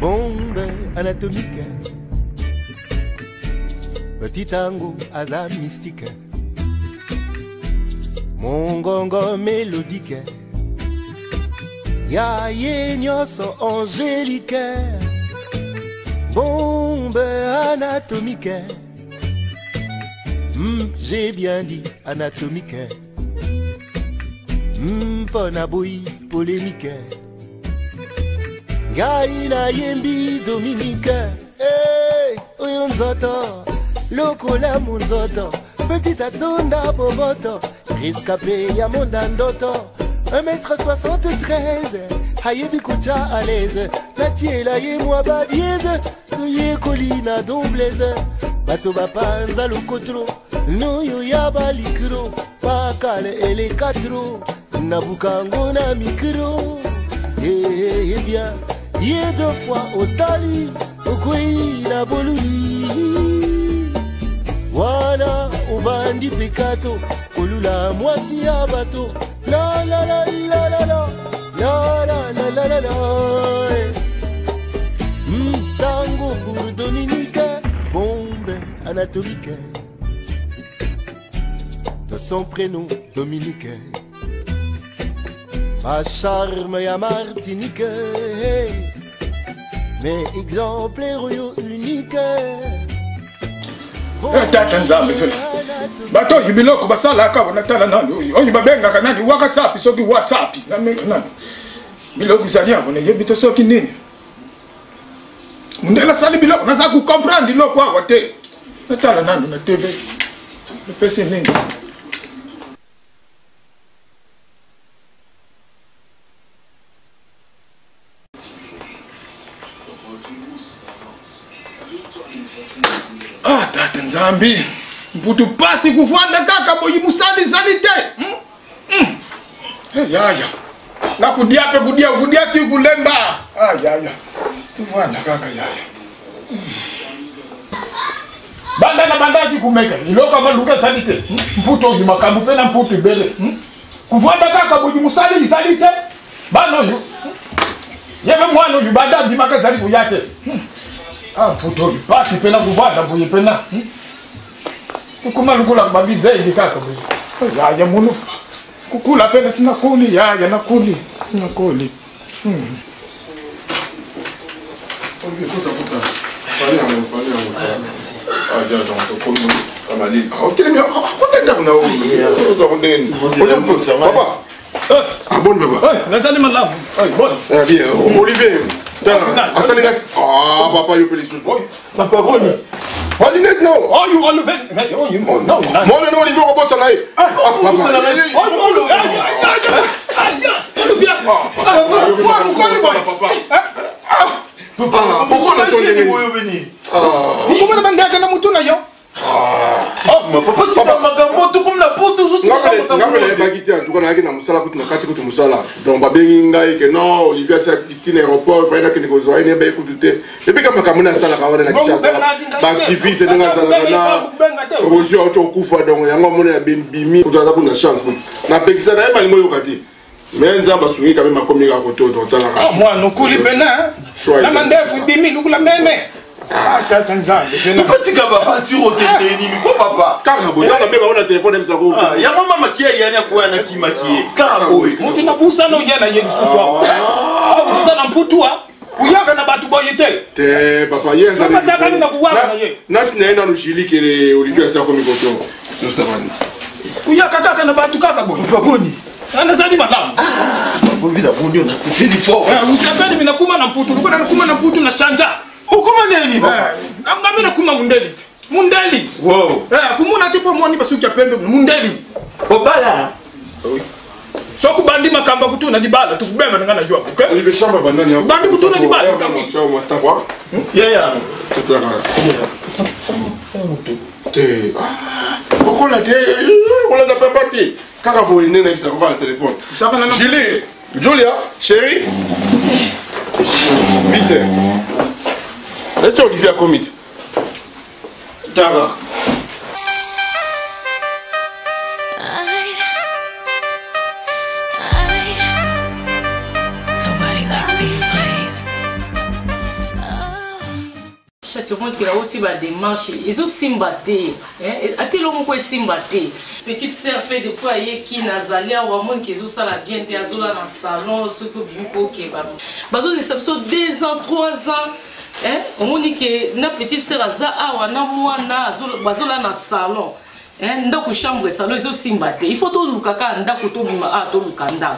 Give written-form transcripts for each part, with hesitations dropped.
Bombe anatomique, petit tango aza mystique, mongongo mélodique, ya ye nyonso angélique. Bombe anatomique, j'ai bien dit anatomique, pona boui polémique. Gaïna yembi Dominique, hey, oyo nzoto, lokola munzoto, petit atonda boboto, rescapé ya monda ndoto, 1m73, hayebi kuta à l'aise, natiela ye mwa ba dièse, ye kolina dobleze, bato bapanza lokotro, noyo ya balikro, pakale ele katro, nabukango na mikro, eh bien. Yé 2 fois au tali, au koi la boluli. Wana ubandi pekato, kolula mwasi ya bato. La la la la la la, la la la la la la. Tango pour Dominique, bombe anatomique. De son prénom Dominique. Ma charme ya Martinique, mais exemplaire unique. Tata nzambe fela bato yibiloko basala ka bonatala nani oyi babenga kanani WhatsApp soki WhatsApp namenga nani biloko zali abone yebito soki nini mundela sali biloko naza ku comprendre loko awa te natala nani na TV le pese nini. Ah, tata nzambi mputu pasi kuvanda kaka boyi musali zalite yaya na kudiape kudia ti kulemba yaya tuvanda kaka yaya banda na banda ti kumeka iloka maluka zalite mputu yi makambu pena mputu bele kuvanda kaka boyi musali zalite bano yo yebe mwana yu banda bimaka zali kuyate puto pasi pena kuvanda boye pena kukuma lukula kubabize ili kaka boye yaya muno kukula pena sina kuli yaya na kuli sina kuli Bon papa. Nazali malamu. Bon. Bien. Olivier. Ah papa, you please. Papa boni. What you need now? Oh you Olivier. Oh you no. Mon nom Olivier ko bossa ngai. Papa, pourquoi la tonne moyo beni? Pourquoi na banga kana mutu na yo? Papa, c'est pas magambo tout comme la porte juste ça. Ngamela ba kiti en tout cas na ki na musala kutu na kati kutu musala. Donc ba bengi ngai que non, Olivier sa kiti na aéroport, fa ina ke ko zo ine ba ikutu te. Depuis kama kamuna sala ka wana na kishasa. Ba activiste nga sala na. Ozi auto kufa donc yango mona ya bimi kutu za kuna chance. Na pekisa ka ema lingo yokati. Mais nzamba sungi quand même akomi ka koto to tala. Moi no kuli pena. Na mandefu bimi lukula meme. Tata nzambe pena. Petit papa tiro tete ni ko papa. Karabo na beba ona téléphone msa ko. Ya mama makieli yani kwa na kimakie. Karabo. Mutu na busa no yana yeli suswa. Busa na mputua. Uyaka na batu boyete. Te papa yeza. Papa saka na kuwaka na ye. Nasi na enda no jili kele Olivier sa komi koto. Juste avant. Uyaka kaka na batu kaka boy. Papa boni. Anazali malamu. Bobi da bondi on a sepeli fort. Usapeli mina kuma na mputu. Uko na kuma na mputu na shanja. Ukuma nini baba? Ngambe na kuma mundeli. Mundeli. Wow. Kumuna tipo mwani basuki ya pembe mundeli. Obala. Oui. Soko bandi makamba kutuna dibala tukubema ngana jua. Okay? Olivier Chamba bandani hapo. Bandi kutuna dibala kama. Chao mwatakwa. Yeah. Tutaka. Te. Pourquoi la te? On l'a pas parti. Kaka boy nene bisa kwa téléphone. Julie, Julia, chérie. Vite. Laisse Olivier commit. Tara. Nobody likes being played. te compte que la haute démarche, ils ont simbaté. À tel moment où ils simbaté. Petite sœur fait des fois qui n'a zalé à Wamon qui ont ça la bien te azola dans le salon, ce que bien ok bah. Bazo de ça 2 ans, 3 ans. On me dit que na petite sœur aza a wana mwana azola dans le salon. Ndako chambre salon ils ont simbaté. Il faut tout le kaka ndako to bima a to le kanda.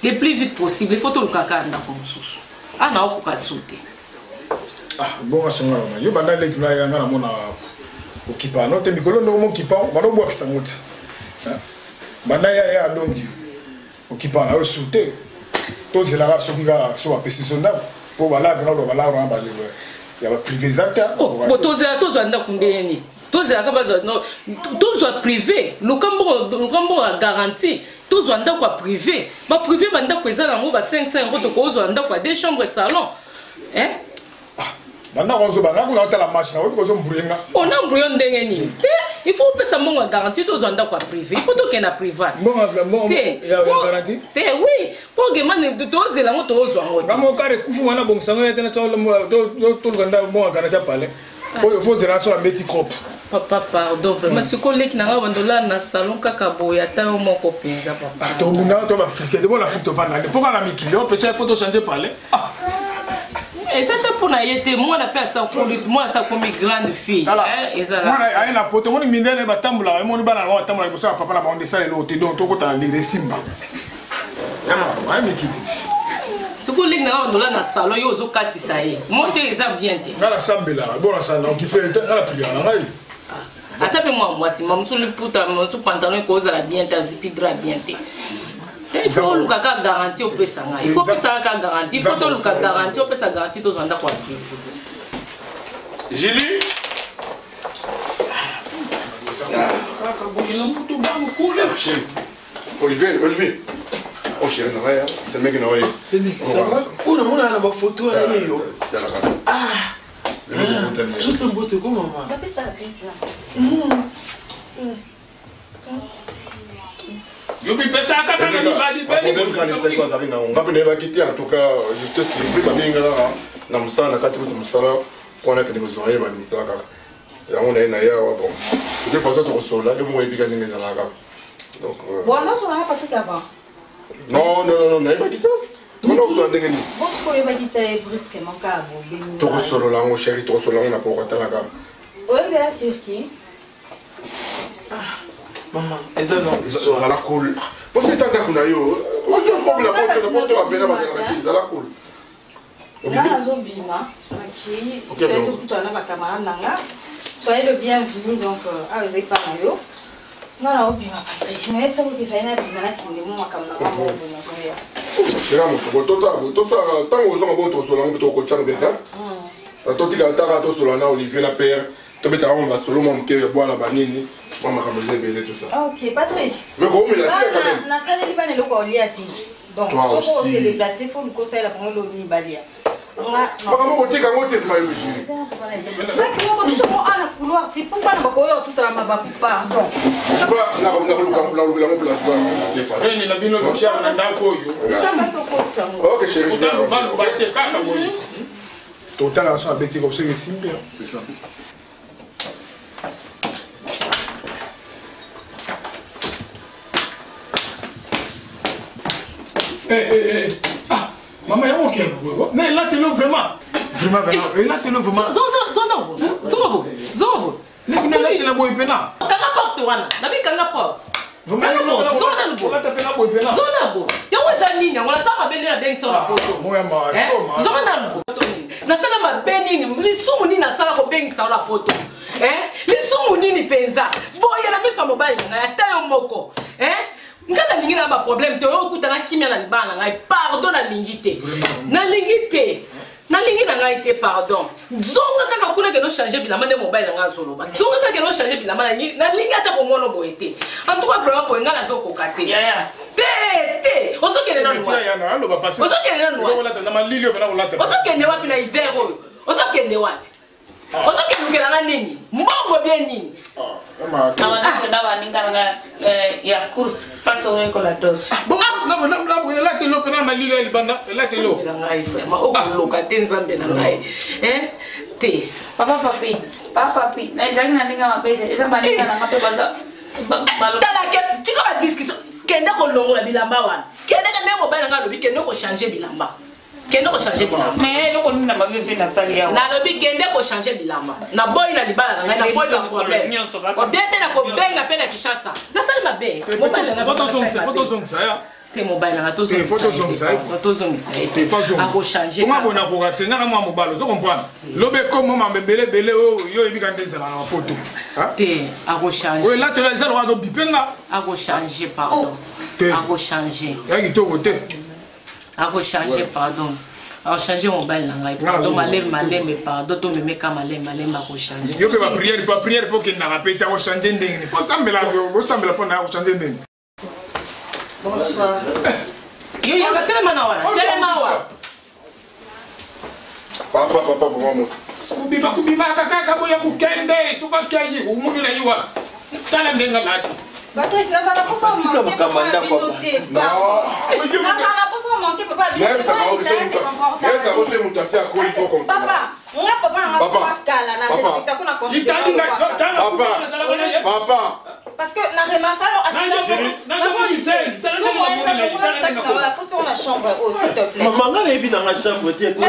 Le plus vite possible, il faut tout le kaka ndako mususu. Ana okuka sauter. Ah, bon, à ce moment-là, il y a un peu de kipa. Non, tu es mikolo no mo kipa, mano bois qui s'amoute. Bana ya longi. Au kipa na sauter. Tous les là sur qui va sur précision pour voilà grand voilà on va il y a privé zata. Oh, tous anda kumbeni. Tous aka bazo no tous privé. Le cambo a garantie. Tous anda quoi privé. Ba privé banda ko ezala ngo ba 500 € to ko zo anda quoi 2 chambres salon. Maintenant, on a la machine, on a embrouillé ndengeni. Il faut que ça me garantie aux endroits quoi privé. Il faut que na privat. Il y a une garantie. Oui. Pour que man de tous la moto aux endroits. Quand mon carré kufu wana bon sanga yatena tsaula tout le ganda bon garantie parler. Faut se lancer la méticrope. Papa pardon vraiment ce collègue na bandola na salon kaka boya ta mo ko penza papa. To muna to africain de bon la photo vana. Pourquoi la mikilo peut être photo changer parler. Et c'était pour na yete moi na personne pour moi ça comme grande fille et ça là moi ai na poto moni mindele batambula moni bana wa tambula ko sa papa na ba on desale lo te donc to ko ta lire simba ah mais qui dit ce que les gens ont dans salon yo zo katisa ye monter ça bien te na la sambela bon la salon qui peut être na la prière ngai ah ça peut moi si maman sur le puta mon sous pantalon ko za bien ta zipidra bien te. Il faut le caca garantie au Pessanga. Il faut que ça garantie. Il faut que le caca garantie au Pessanga garantie aux endroits quoi. Julie. Olivier. Oh chérie, c'est mec qui c'est mec, ça va? On a la photo là. Ah. Je te botte comment maman? Pas ça pesa. Yo bi pesa kaka na bali bali. Problème quand il s'est passé na on va venir va quitter en tout cas juste surpris ba binga na musala na kati kutu musala kona que nous aurions ba musala kaka. Ya on est na ya bon. De toute façon to sola et bon ebi kaninga na kaka. Donc bon non on a passé avant. Non, na ba quitter. On a ndenge ni. Bon ce ko ba quitter brusquement ka bo. To solo la mon chéri to solo na pour kata kaka. Ouais de la Turquie. Maman, ça non, ça la cool. Parce que ça t'a qu'on a eu. Moi je crois que la porte va venir ça la cool. Là azobima, OK. Peut-être tout na ba camarade nanga. Soyez le bienvenu donc à vous pas yo. Non, obima Patrick. Mais ça vous fait na bima na kinde mo makamna mo bona ya. C'est là mon to ça tant aux gens bon to solo to ko changa beta. To tika taka to solo na Olivier la père. To beta on va solo mon ke boire la banini. Maman comme j'ai belé tout ça. OK, Patrick. Mais comment il a dit quand même? Na salle liba ne loko oli ati. Donc, faut qu'on se déplacer, faut nous conseiller la prendre l'oli balia. Comment on dit quand on te maillot? Ça qui on tout mon ana couloir, tu pourquoi na bako yo tout la mabaku pardon. Je sais pas na la place. Feni na bino ko chia na ndako yo. Kama soko ça. OK chérie. Ba te kaka moyi. Total en soit bêté comme ça simple. C'est ça. Ah, maman, il y a mon cœur. Mais là, tu l'as vraiment. Et là, tu l'as vraiment. Zobo. Là, tu l'as beau et pena. Kanga porte wana. Nabi kanga porte. Vraiment, là, tu l'as beau et pena. Zonabo. Ya waza nini? Wala saba bende na bengi sala poto. Moi, ma. Zonabo. Na sala ma benini. Lisumu nini na sala ko bengi sala poto. Lisumu nini penza. Boya na beso mobile na ya tayo moko. Ngana lingi na ba problème te okuta na kimia na libana ngai pardon na lingite na lingi na ngai te pardon zonga kaka kuna ke no changer bilama de mobile nga zoloba zonga kaka ke no changer bilama na lingi ata ko mono boete en tout cas vraiment boenga na zo kokate te ozo kene na lwa ozo kene na lwa ozo kene wapi na hiver oyo ozo kene wapi ozo kene na nini mbongo bien nini ya course passe au école à dos. Bon, là, tu l'as pris dans ma ligue, là, c'est l'eau. Ma oh, locaté nzambe na ngai. te papa papi na ezaki na ndenge mapesa eza baninga na ngape baza tala ke tika ba discussion kende ko longola bilamba wana kende ka ne mobile nga lobi kende ko changer bilamba kende ko changer bilamba mais loko nini na babe na sali yawo na lobi kende ko changer bilamba na boy na libala na na boy na problème o bien te na ko benga pe na Kishasa na sali mabe mobile na photo song ça te mobile na to zong ça te façon a ko changer comment bona ko katenga na mwa mobile zo comprendre lobe comme mama bele bele yo ebika ndezela na photo te a ko changer oui là tu là ça va do bipenga a ko changer pardon a ko changer ya ki to côté a ko changer pardon a changer mobile na ngai pardon malem pardon to memeka malem ba ko changer yo pe ba prière pour que na rapete a ko changer ndenge il faut sambela pour na ko changer ndenge. Bonsoir. Yo ya telema na wana telema wa papa maman kubima kaka boya kukende suka kayi umuntu la yiwa tala ndenga lati Patrick, nous allons pas s'en manquer, papa. Papa. Parce que la remarque à la chambre, s'il te plaît. Maman, elle est dans la chambre. Oh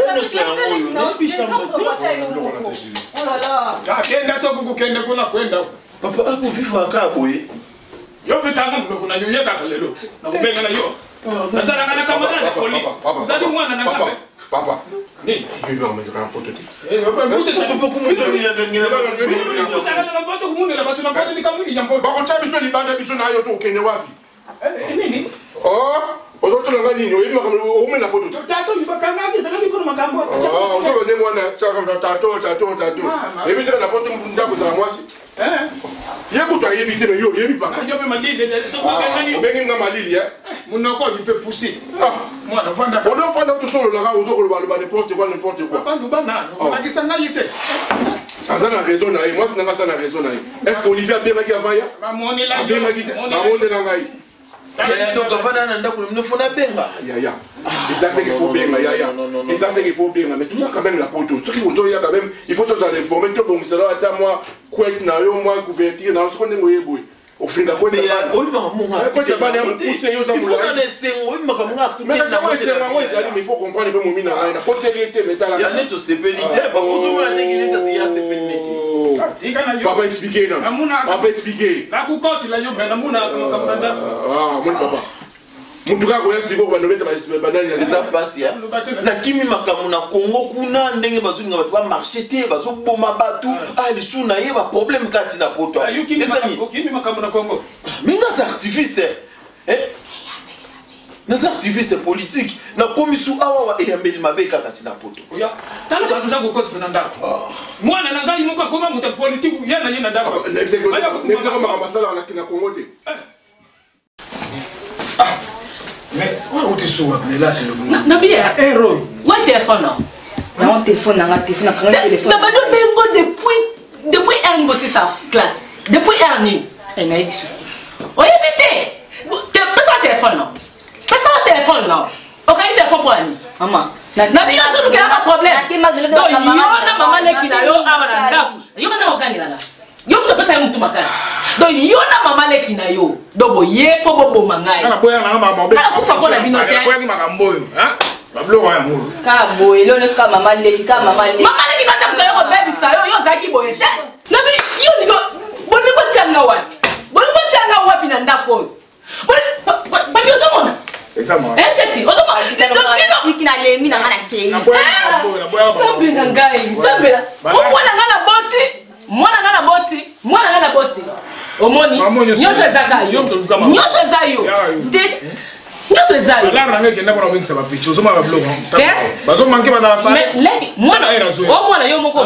là là. Papa, ako vivre à Kaboé. Yo petanga kuna yo yeka lelo. Na kubenga na yo. Nazala kana kamera na police. Zali mwana na kabe. Papa. Ni, il va me faire un pote. Eh, papa, mute sa Papa, comment il donne Ko sala na poto kumune na batu na batu ni kamuni jambo. Ba ko chabiso libanda biso na yo to kende wapi? Nini? Oh, ozoto na ngani yo yima kamwe o mena poto. Tato yibakanga ke sala ko makambo. Oh, ozo ne mwana chaka tato. Ebi tena na poto ndako za mwasi. Ye kuto ayebite me yo yebi pa. Yo be malili so ngani. Bengi nga malili Munoko il peut pousser. Mwana vanda. On fanda tout solo la ozo ko ba n'importe quoi. Papa ndubana. On kisanga yite. Ça na raison na moi c'est na raison na. Est-ce que Olivier bien maki avaya? Ba moni la. Bien maki. Ba moni la ngai. Ya donc avana na ndako ne fona benga. Ya. Exactement qu'il faut bien ya. Exactement qu'il faut bien mais tout ça quand même la poto. Ce qui vous doit quand même il faut tous aller informer tout bon c'est là à moi quoi na yo moi couverture na ce qu'on est moye boy. Au fin d'accord mais oui maman quand tu vas aller pousser yo za il faut ça laisser oui maman mais ça moi c'est moi mais il faut comprendre peu momina na côté réalité mais ta la ya net sépélité pas vous on ndenge neta ya sépélité papa expliquer non papa expliquer la ku koti la yo mais na muna kamanda mon papa mutuka ko yasi ko banobeta ba banani ya ça passe ya na kimi makamu na Congo kuna ndenge bazunga batu ba marché te bazo boma batu lisu na ye ba problème kati na poto kimi makamu na Congo minga za activiste na za activiste politique na komisu awa wa eyambeli mabeka kati na poto ya tala ba tuza ko koti na ndako mwana na ngai muka koma muta politique yana yena ndako nebisa ko makambasala na Congo te mais quoi on te souhaite là Nabia héros ouais téléphone Non, téléphone, téléphone. D'abord bengo depuis un niveau c'est ça classe depuis un niveau Elle m'a dit ça. Oui mais t'es pas téléphone non pas ça téléphone non OK téléphone pour Annie maman Nabia zo luka ka problème donc yo na mama leki na yo awala ndafu yo na okangela na yo mto pesa mtu makasi donc yo na mama leki na yo dobo ye po bobo mangai na boya na mama obe ala kufa ko na binote boya ni makambo yo bablo wa yango Ka boye lo ne ska mama leki na ndam ko baby sa yo zaki boye te na bi yo ni go boni ko tanga wapi na ndako babi ozomona exactement cheti ozomona Tiki na lemi na ngana kei. Sambe na ngai sambe la mwana ngana boti omoni nyoso ezayo la range kenda kwa wingi sababu picho zoma ba blog bazo manke ba na mais leki mwana yo moko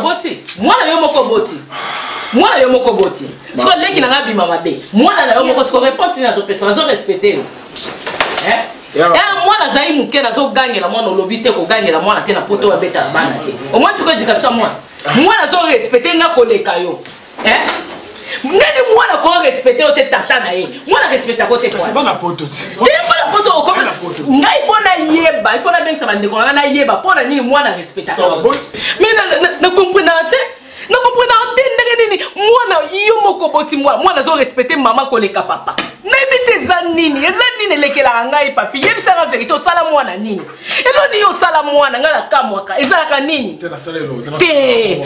boti so leki na ngabi mama be mwana na yo moko sko réponse na zo pesa zo respecter mwana zai muke na zo gangela mwana olobite ko gangela mwana te na poto wa beta bana te au moins ko éducation mwana zo respecter nga koleka yo Nani mwana ko respecter o te tata na ye. Mwana respecter ko te quoi. C'est pas la poto. C'est pas la poto ko. Ngai faut na yeba, il faut na bien ça va ndeko na yeba pour na ni mwana respecter. Mais na comprendre na comprendre nini mwana yo moko boti mwana zo respecter maman ko leka papa. Na ibite zanini, ezanini lekela ngai papi. Yebisa la vérité o sala mwana nini. Elo ni yo sala mwana ngala kamwaka. Ezalaka nini? Te.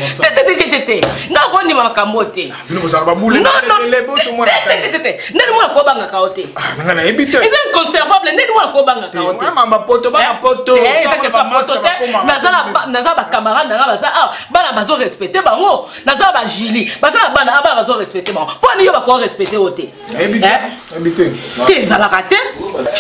Na kondi makambo te. Non. Nani mwana ko banga ka ote. Ngana ebite. Eza inconservable, nani mwana ko banga ka ote. Mama poto bana poto. Naza ba camarade na baza bana bazo respecter bango. Naza ba Jili. Baza bana bazo respecter bango. Poni yo ba ko respecter ote. Ebite. Te zalaka te.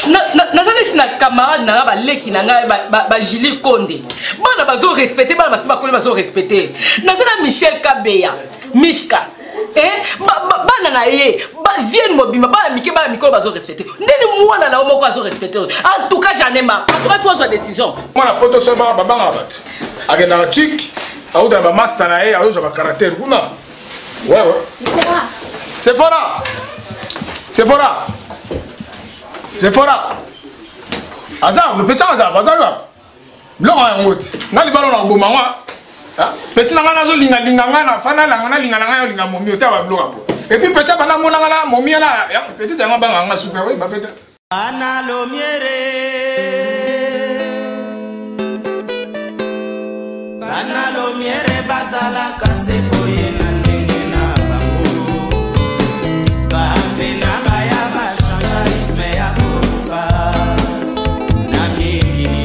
Naza neti na camarade na ba leki na ngai ba Jili Konde. Bana bazo respecter bana basi ba ko bazo respecter. Naza na Michel Kabeya. Mishka. Bana na ye vienne mobima bana mike bana mikolo bazo respecter ndeni mwana na omoko bazo respecter en tout cas j'en ai marre après faut sa décision mwana poto so ba banga bat agenda chic auda ba massa na ye auda ba caractère kuna ouais Sephora azam le petit azam bazalwa blonga ngoti ngali balo na boma wa petit nanga nazo linga ngana fana la ngana linga yo linga momi ota ba blonga bo et puis petit bana mona ngana momi na ya petit nga banga nga super oui ba petit ana lo miere bazala kase boye na ndenge na bango ba fena ba ya ba changa ritme ya koruka na mikini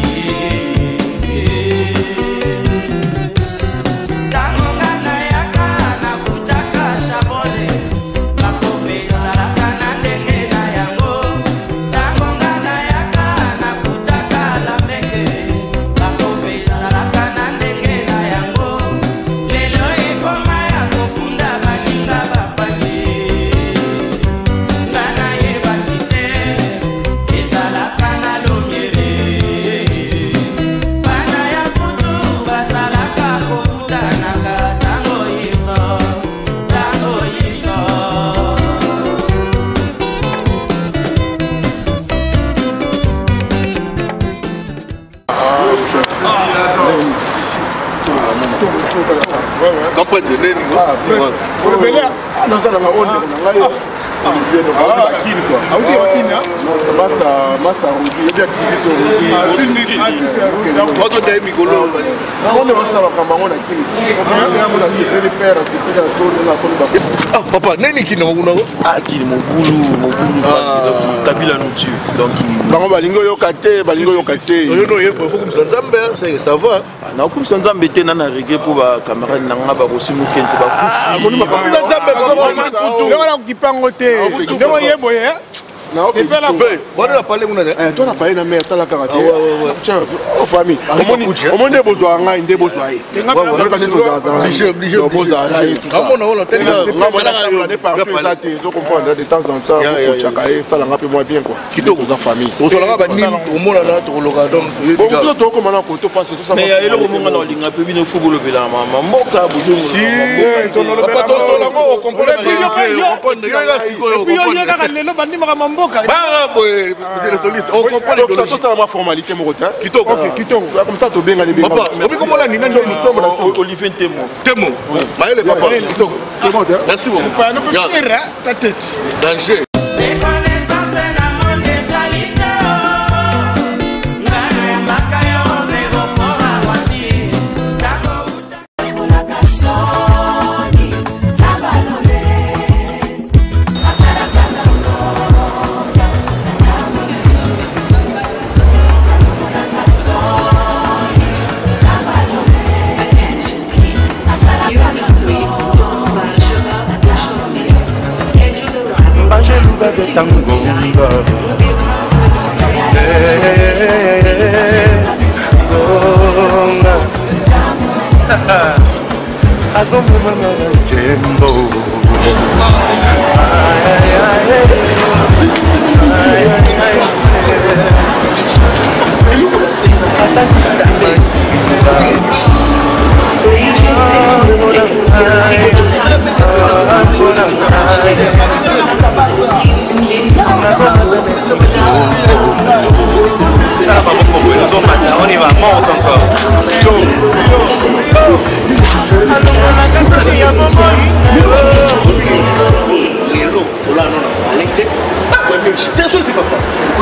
papa, nani qui n'a pas qui mogulu Kabila nous tue. Donc bango balingo yo kate, balingo yo kate. Yo no ye faut comme Sanzambe, ça va. Na comme Sanzambe te na reggae pour ba camarade na nga ba kosimu kenzi ba kufi. Ah, moni ma Sanzambe ba kutu. Yo na kipango te. Yo ye boye. C'est pas la paix. On a parlé toi on a parlé na mère tala karaté. Oh famille. Au monde des besoins nga inde besoin. Obligé besoin. On a tellement de temps en temps chakaye ça la ngape moi bien quoi. Kito za famille. On sala ba nim au monde là to loka donc. Bon to comment na ko to passer tout ça. Mais il est au monde na linga pe bino football bela mama. Mboka buzu. Si papa to sala ngo on comprend la vérité. On comprend yo ya siko yo. Puis yo ka lelo bandi maka bah c'est le soliste on comprend les choses ça ma formalité mon retard kitoko kitoko comme ça to benga les benga papa obi comme la nina ndo mutombo na Olivier Temo bah le papa kitoko merci beaucoup pas nous faire ta tête danger de Tangonga Azomuma na jembo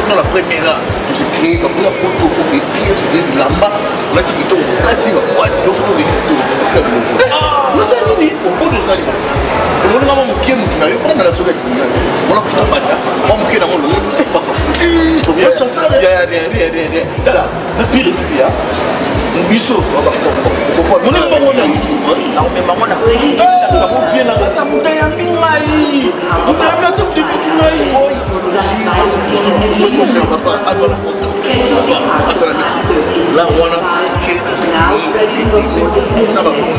dans la première tu sais créer comme la photo faut que pièces de lamba on a dit que kasi va quoi tu faut que tu non ça ni au bout de ça on va mon pied mon na yo pas na la soka on a putain mata mon pied dans mon papa bien ça rien là la pire esprit mon biso mon n'est pas mon non mais maman ça vous vient là ta bouteille en bingai bouteille en tout de bisingai papa attends là on a ça va prendre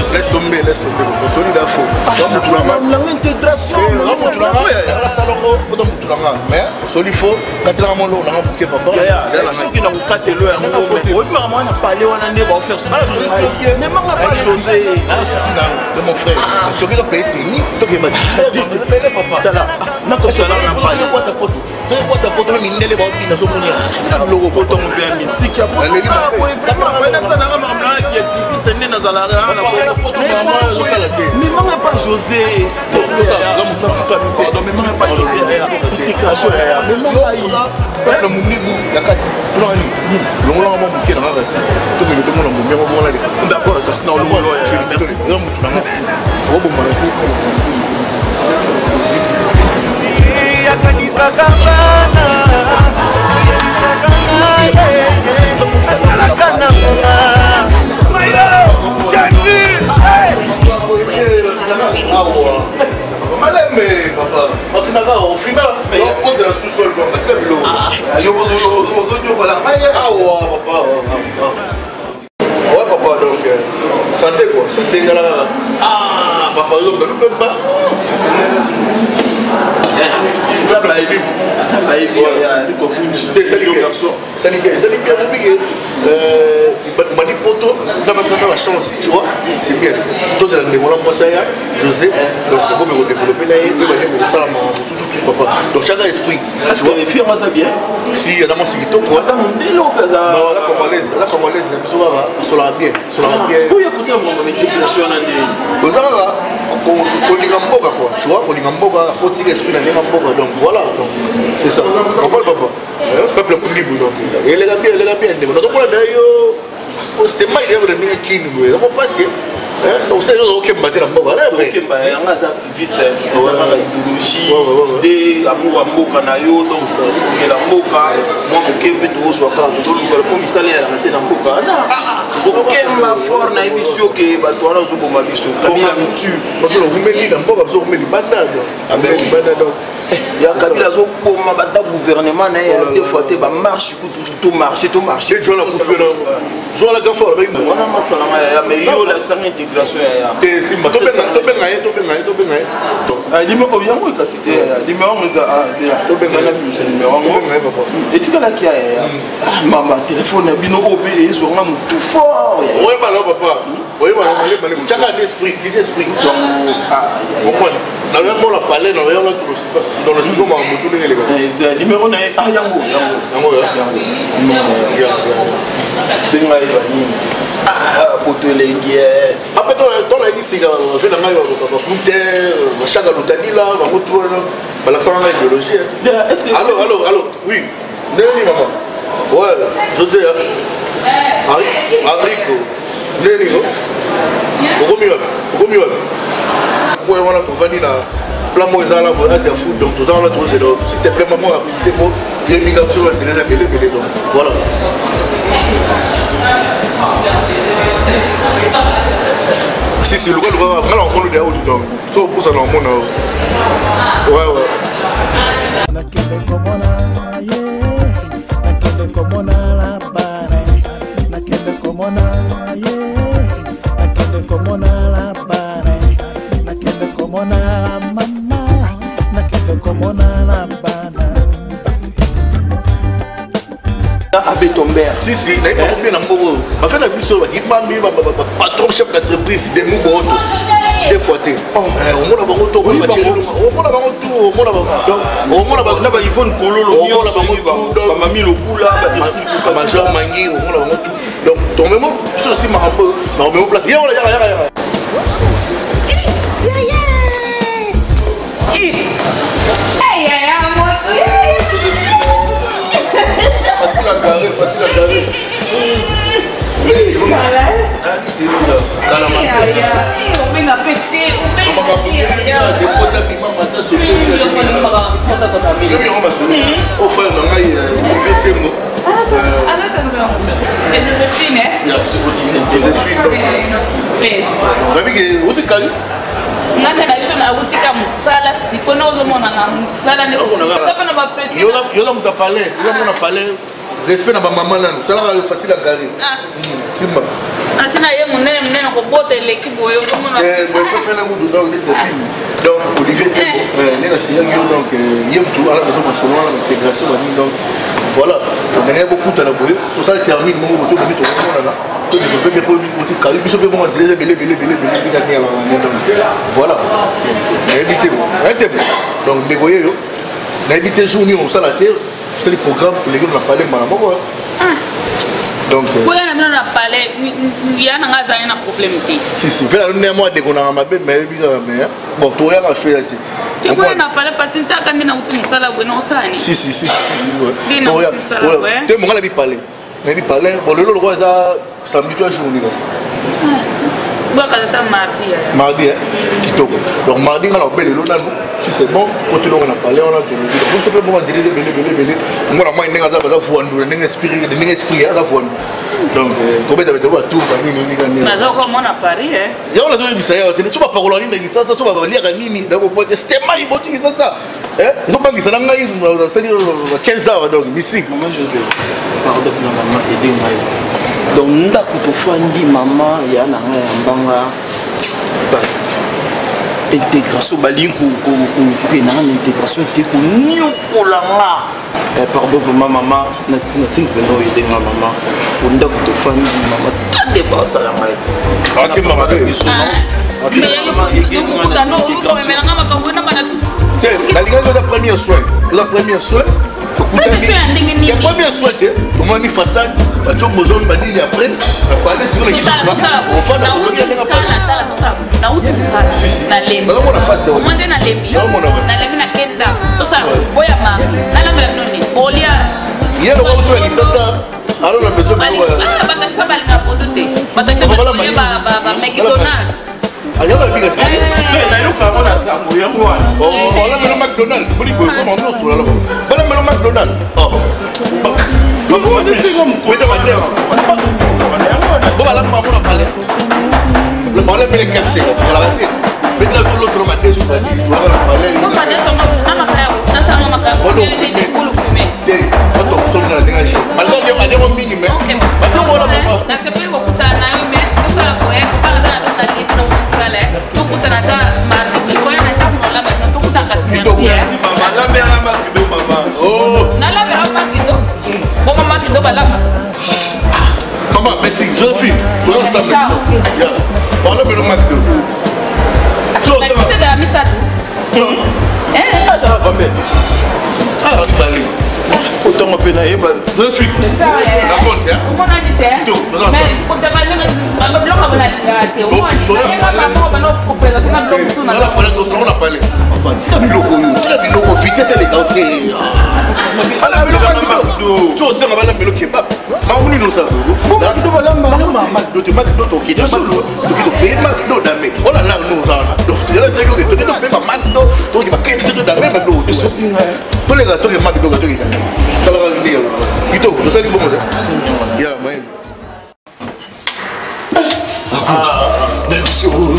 laisse tomber on solide à faux l'intégration mais solide faux quand tu as mon lot on a bouquet papa c'est la ceux qui n'ont pas de l'eau on a parlé on a va faire ça mais moi pas José de mon frère tu dois payer technique tu dois payer papa là na comme ça on a parlé quoi ta photo c'est quoi ta photo mais il est pas bien sur mon c'est comme logo photo mon bien musique à photo qui est activiste né dans la mais moi pas José c'est mais moi pas José intégration mais moi le mounibu la kati non ni le monde on bouquet dans la racine tout le monde on bien on là d'accord parce que le monde merci merci robo malaku yakanisa kabana kana mais papa, on finit au final, mais on compte de la sous-sol, on va très bien. Ah, yo voilà, papa. Ouais papa, donc santé quoi, santé là. Ah, papa, donc ne peut pas. Ça va aider. Ça va aider. Ça n'est bien compliqué. Il m'a dit poto, dans la chance, tu vois, c'est bien. Toi, tu as développé moi ça, José, donc il faut me développer là, il va dire ça tout papa. Donc chacun esprit. Tu vois, les filles, moi ça bien. Si il y a dans mon sigito, quoi. Ça mon délo, ça. Non, la congolaise, sur la bien. Où il y a côté mon intégration là des. Donc ça va. Kolingamboka quoi, tu vois, Kolingamboka, petit esprit dans Kolingamboka, donc voilà, donc c'est ça. Comprends papa? Peuple libre donc. Et les gars bien, donc on a d'ailleurs, c'était mal de venir qui nous, on va passer. Donc c'est eux qui battent la boka là, mais qui bat un activiste, on a l'idéologie, des amour amboka na yo, donc ça, la boka, moi qui veut tout soit car tout le commissaire là, c'est dans boka. Ma fort na émission que batouana zo ko mabiso kabila mutu bato lo vumeli na mboka zo vumeli bandado ameli bandado ya kabila zo ko mabata gouvernement na ya te fois te ba marche tout marché jo la conférence jo la grand fort avec wana masalama ya mais yo la intégration ya te simba to benga limo ko yango ka cité numéro meza to benga na biso numéro ngo etika la kia ya mama téléphone bino obe ezo nga mutu fort. Oui, alors papa. Oui, chacun d'esprit, qui esprit. Donc, dans le monde, on a parlé, dans le monde, on a dit les gars. Le numéro n'est pas Yango. Après, dans la liste, on fait la chaque lotani là, on va retrouver la idéologie. Allô, oui. Maman. Ouais, José. Arico. Nenigo. Ogomiwa. Ouais, voilà, pour venir là. Plan moi, ça là, c'est fou. Donc, tout ça, on a trouvé. C'était plein maman, c'est bon. Il y a une migration, c'est les appelés, donc voilà. Si, le gars, après, on va le dire, donc, tout pour ça, on va ouais. Avec ton père. Si, là, il va bien en gros. En fait, la plus sur le patron chef d'entreprise, des mots. Des fois, on a bango to, on a bango tout, on a bango na ba Yvonne Kololo, on a bango tout, mami le kula, ba major mangi, on a bango tout. Donc ton même ça aussi m'a un peu, non mais au place. Ya. Facile à carrer. Respect na ba maman nanu tala ka facile à carrer timba asina ye munene ko bote l'équipe boyo comme on moi peut faire un bout dans les films donc Olivier né na spinang yo donc yem tout à la maison nationale l'intégration donc voilà on a beaucoup de boyo pour ça termine mon moto de tout là tout de bien pour côté carré biso be bon dire belé voilà éviter donc dégoyer yo na éviter journée on ça la terre. C'est le programme pour lesquels on a parlé maintenant. Donc, on a parlé, il y a un problème. Si, il y a un mois de qu'on a mais bon, tu as choisi. On a parlé parce que tu as quand même un salaire de non ça. Si. Tu as parlé. Bon, le roi est samedi toute la journée. Mardi, donc mardi, on a belle si c'est bon, quand on a parlé, on a tout dit. Donc, c'est pour dire belé. Moi, la moindre n'a pas d'esprit, donc, comment tu as tout mais comment on a parlé, hein? Il y a un ça, tu vas parler en ligne, ça, tu vas lire en ligne, d'abord, c'était mal, il faut ça. Ils ont pas dit ça, c'est 15 heures, donc, ici. Maman José, pardon pour maman, aidez-moi. Donc, nous avons dit maman, il y a un banga, passe. Intégration, intégration, pardon vraiment maman, je aider ma maman. Pour nous de famille, maman, t'as dépassé la main. Ok, maman, la première soin. Le premier soin, comment on façade, tu as besoin de après, on va aller sur l'équipe. Le problème est que c'est la raté. Mais là, sur l'autre, on va décider. On va parler. On va décider. Maman, merci, jeune fille. Parlez de McDo. Autant on peut naïe, jeune fille. La bonne,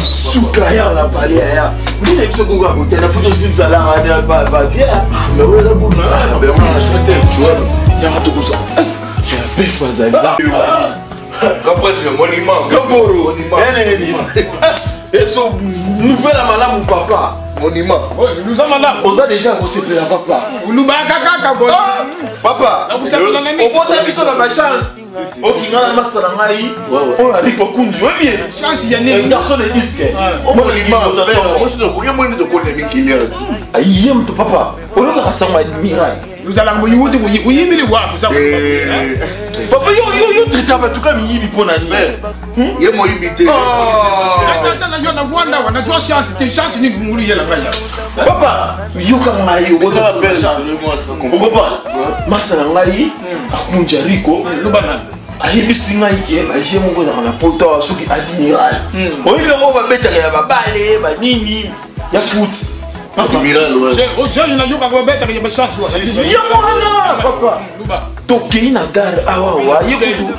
Soukaya la balaya. Ni avec ce qu'on va goûter la photo sim ça la radio pas bien. Mais ouais là pour là, ben on a souhaité tu vois. Il y a tout ça. Mais pas ça. Comprendre monument, Gamboro, monument. Et son nouvelle à madame ou papa, monument. Nous avons là. On a déjà reçu la papa. Nous kaka bon. Papa, on va t'habiller dans ma chance. On va la masse à la maille. On a dit pour Kundu. Oui, bien. Chance, il y a un garçon de disque. On va lui dire, moi, je ne connais pas de quoi les Mickey. Aïe, ton papa. On va rassembler admiral. Nous allons vous y papa, yo traité avec tout comme il pour l'année. Il y a mon imité. Papa, yo quand maï, on va faire ça. On va pas. Masalangai, akunja Rico, lubana. Ahibi singa ike, aishe mungu za na poto asuki admiral. Oile ngo ba beta ya babale, ba nini, ya foot. Admiral ouais. Je na yoka ko beta ya ba chance wa. Ya mwana papa. Toki na gare awa yikudu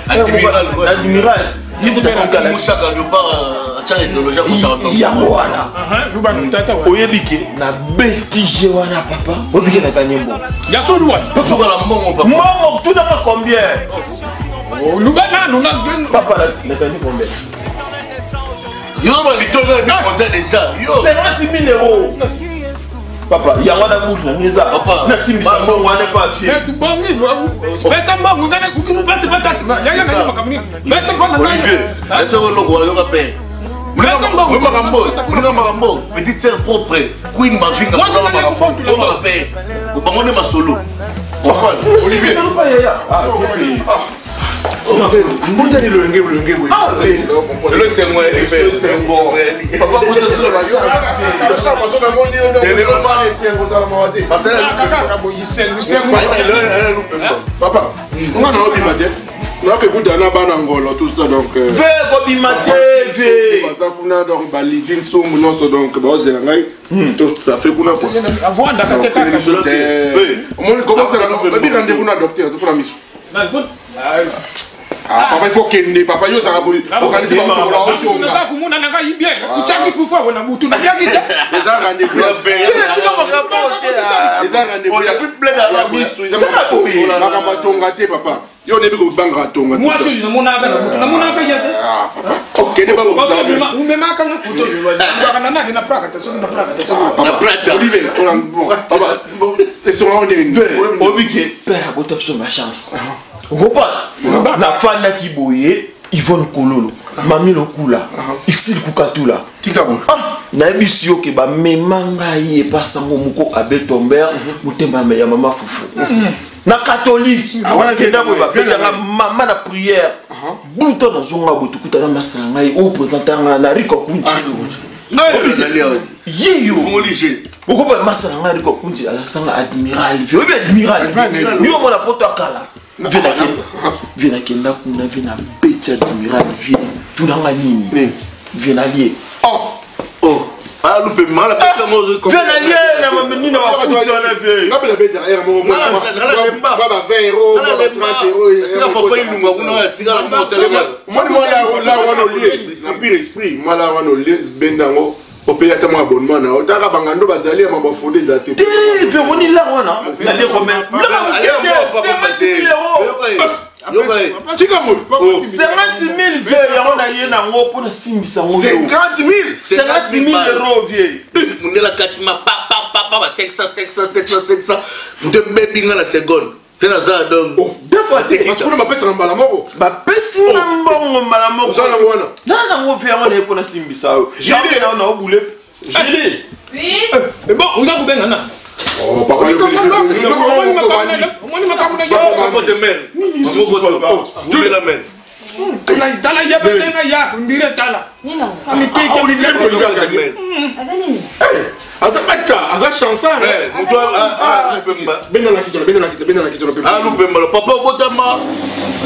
admiral. Yikudu musaka yo pas acha idéologie ko chanta. Ya mwana. Lubana tata wa. Oyebike na betije wana papa. Oyebike na kanyembo. Ya so luwa. Papa la mbongo papa. Mbongo tu na combien? Lubana nous na papa la kanyembo combien? Yo ba litoga bi compter déjà. Yo 50 000 euros. Papa, il y a un bouche na ngeza. Papa, na simisa mbongo wana pas fier. Tu bongi, pesa mbongo ngana kukimu pesa patatu. Ya na makamni. Pesa kwa ngana. Olivier, laisse le logo yo ka pain. Makambo, petite sœur propre, Queen Mavinga. Moi je pain. Au bango ma solo. Olivier, c'est pas yaya. Ah, Mbunja ni luenge. Le c'est moi, c'est bon. Papa vous êtes sur la chance. La chance parce qu'on a mon Dieu donc on va laisser vous allez m'avoir. Parce que kaka boyi c'est papa, on a envie matin. Non que vous donnez ban angolo tout ça donc ve kobi matin ve ça kuna donc bali din so muno so donc ba ozela ngai tout ça fait kuna quoi. Avant d'akate kaka. On commence à bien rendez-vous na docteur pour la mission. Ah, papa il faut qu'il ne papa yo za boy organiser ba ko la auto na za kumuna na ngai bien kuchaki fufa wana butu na yaki ta eza rendez-vous il y a plus de blague à la mission ils ont makamba tonga te papa yo ne biko banga tonga moi je na mona ka na butu na mona ka yate OK ne ba ko za umema ka na futo na na na praka ta so na praka ta na prata Olivier bon papa et sur on est obike père botop sur ma chance. Repas, la femme qui boye, Yvonne Kololo, Mami Lokula, Ixil Kukatula, Tikabo. Na ebisio ke ba memanga ye pasango muko abe tomber, mutemba me ya mama fufu. Na catholique, wana kenda bo ba feta na mama na prière. Buto na zonga botukuta na masanga ye o présentanga na Riko Kunji. Yiyo. Boko ba masanga Riko Kunji Alexandre admiral. Vieux admiral. Yo mo la poto akala. Viens kenda kuna vina becha admiral vient tout dans la ligne vient allié ah loupé mal à vient allié na mameni na wafuti wana vie ngaba la bête derrière moi baba 20 euros baba 30 euros c'est la fois il nous nguna tika la motel moi là wana lié na pire esprit moi là wana lié bendango au pays à mon abonnement na otaka bangando bazali ya mabo fondé za te viens on là wana ça les remet Yo bay, 50 000 vieux on a yena ngo pour na simbisa ngo 50 000 euros vieux mundela katima pa 500 de baby nga la seconde tena za donc deux fois parce que on m'appelle ça mbala moko ba pesi na mbongo mbala moko ça na wana na ngo vieux on est pour na simbisa j'ai na obule Julie oui bon on a kubenga na oh papa yo tala ya benga ya ndire tala nina ami keke Olivier adani ata bata asa chanson muto benda na kitolo ah loupé mal papa botama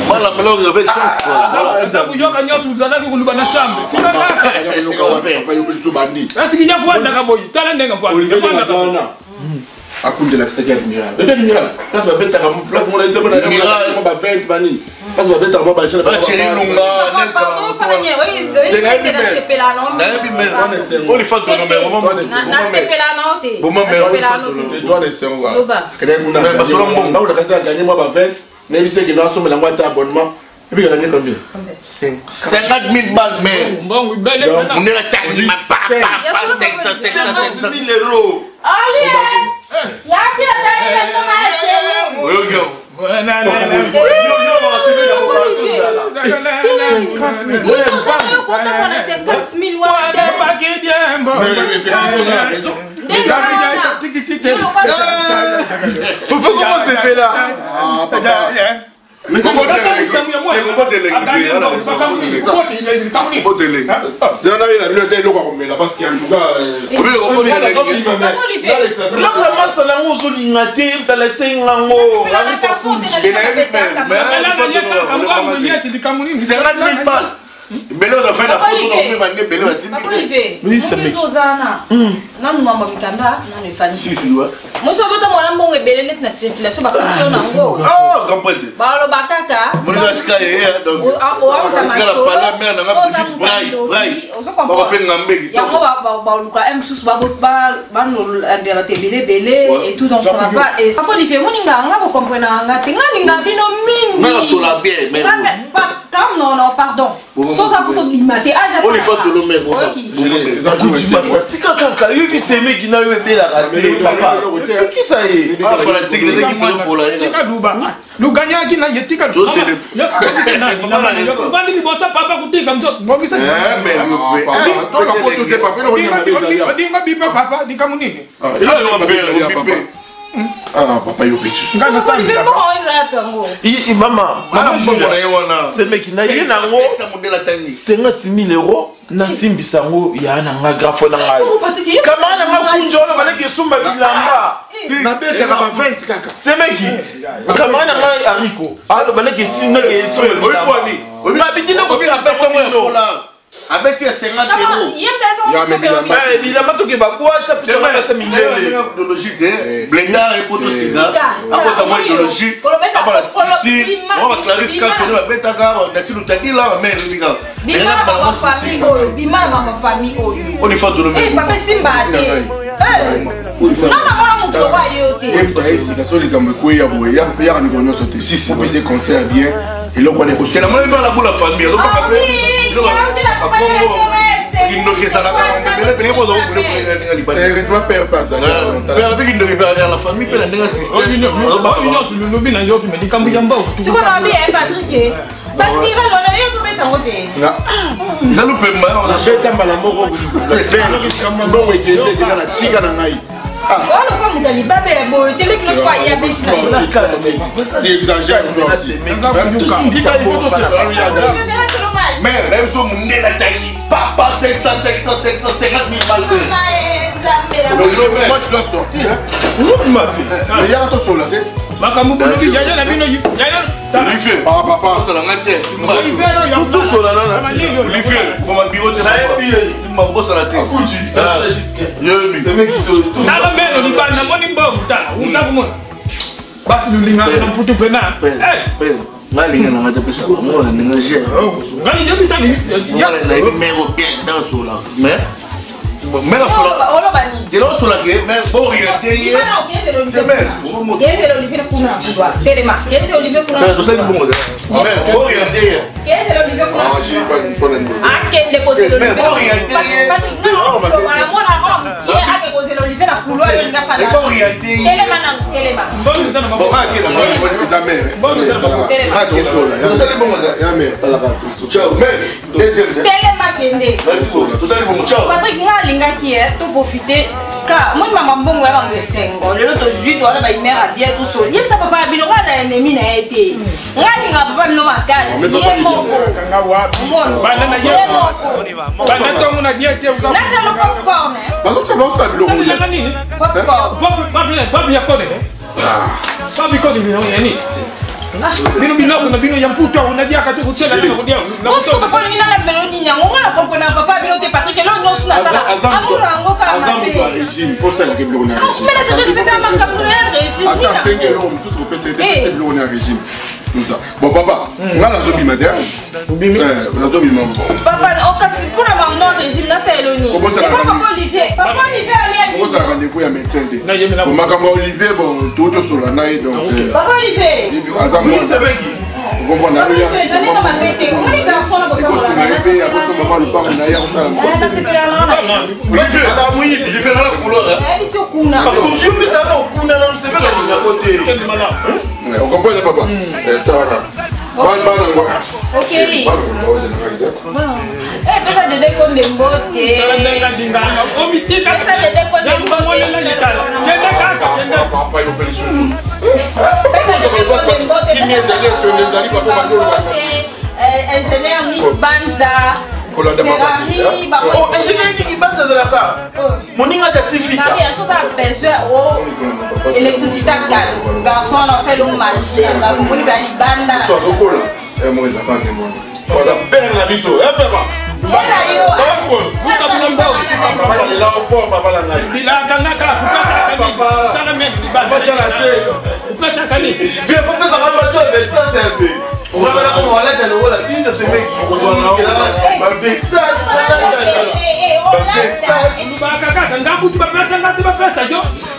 mala malheur avec chance voilà ça ku yoka nyosu zana ku luba na chambre tina na papa yo biso bandi asiki nya fuanda ka boyi tala ndenga fuanda akunde la secrétaire admiral admiral parce que beta comme place mon été on va 20 bani parce que beta on va chez ba chéri lunga pardon fala nye oui na sepela non na bi mais on les fait ton numéro na sepela non te bon mais on doit laisser on va kene kuna ba so mbongo na kasi gagner moi ba 20 na bi c'est que nous sommes la moitié abonnement Et puis il y en a combien? 50 000 balles, mais. Bon, belle. On est la taille, il m'a pas 500 000 euros. Allez, il y a un Oui, ok. Pourquoi c'est là? Mais comment t'es mais là, on a fait la photo, on a fait la pardon. Sans ça pour s'oblimater. On les fait de l'homme. Qui ça est? Ah, papa, il y a maman, c'est le mec qui n'a rien à voir. 56 000 euros. Nasimbi sango ya na nga grafo na ngai. Kama na makunjo na baleke sumba bilamba. Na beka na 20 kaka. C'est mec qui. Kama na ngai ariko. Alors baleke sina ke so le boy. Na bidina ko fina pesa mo no. Abeti 50 euros. Ya me bilamba. Bilamba to ke ba kwa cha pesa na pesa mindele. Logique de blenda et poto siga. Akota mo logique. Abala city. On va clarifier quand on va beta ka na ti lutadi la mais linga. On est fort de l'homme. Papa Simba. Mais même si on est la taille, papa 500, 550 000 balles. Moi, tu dois sortir. Il y a un tour sur la tête. Olivier, papa, c'est la tête. Olivier, pour ma bureau de la tu m'as bossé la tête. C'est mec qui te. Mais la fola, il est sur la guerre, mais bon, il a été. Profiter car moi maman bongo ya bango sengo lelo to juit wala ba imera bien tout seul yebisa papa bino ngana ennemi na été ngani nga papa no makasi ye moko bana na ye bana to muna diete uza na sa lo popcorn Balo cha bosa bilo ko ya nini popcorn papa ya kone papa ko ni yani bino bino na bino ya mputo unadia ka tu kusela na kudia na so papa ni na meloni nyango ngana kompona papa bino te Patrick lo nyosu na sala amura ngo ka ma régime faut ça la que bilo na régime mais c'est respecter ma capoeira régime attends 5 euros tout ce qu'on peut c'est c'est bilo na régime bon papa nga na zo bima der na zo bima papa o kasi pour la maman régime na sa eloni papa Olivier ali on a rendez-vous ya médecin te on m'a comme Olivier bon tout sur la naï donc papa Olivier oui c'est vrai qui comprendre la Je n'ai pas ma bête. Comment les garçons là Il faut se mettre à cause de maman le parc d'ailleurs ça la ça c'est pas là. Olivier, attends, oui, il fait la couleur. Elle est sur Kuna. Par contre, je me ça non, Kuna non, c'est pas la côté. on comprend papa. Ok. Pesa dede konde mbote. Pesa dede konde mbote. Ingénieur Nick Banza. Ferrari, oh, ingénieur Nick Banza de la part. Mon inga certificat. Il y a chose à besoin au électricité garçon dans celle où magie la moni bali banda. Toi rokola. Moi ça pas moi. Voilà, ben la biso. Papa. Voilà yo. Papa il est là au fond papa la ngai. Il a gagné papa. Viens, faut que ça va mais ça c'est un peu. On va là on va là dans le rôle une de ces mecs qui vont là. Bah Texas.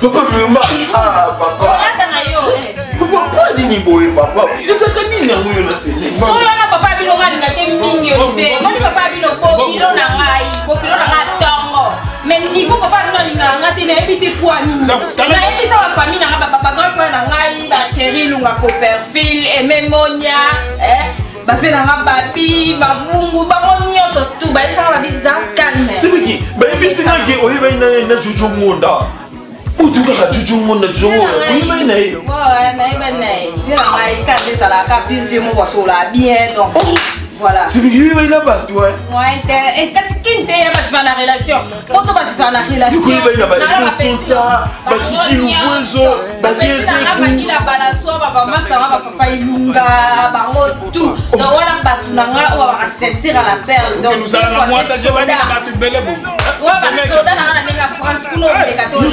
Papa me marche. Ah papa. Papa nini boye papa. Il est ça nini na moyo na sele. So na papa bino ngalinga ke mingi ofe. Moni papa bino ko kilo na ngai, ko kilo na tongo. Mais niveau papa bino linga ngati na ebiti kwa nini. Na ebisa wa famille na papa grand-frère na ngai ba Thierry Lunga Copperfield et Memonia, ba fe na babi, ba vungu, ba monyoso tout, ba isa ba biza calme. C'est qui? Ba ebisi ngaki oyeba na juju ngonda. Utuka ka juju ngonda juju. Oyeba ina hiyo. Ouais, na eba na. Yo na ngai ka desa la ka vivre mo wasola bien donc. Voilà. C'est qui oyeba ina ba toi? Ouais, et qu'est-ce qui t'est pas faire la relation? Quand on va faire la relation. Du coup, oyeba ina ba tonta, ba kiki luwezo, ba biese. Ba kila bala so ba masa ba papa ilunga, ba tout. Donc voilà ba tunanga on va sortir à la perle. Donc nous allons moi ça je vais dire ba tu belle bon. Ouais, ba soda na na ninga France kuno le kato le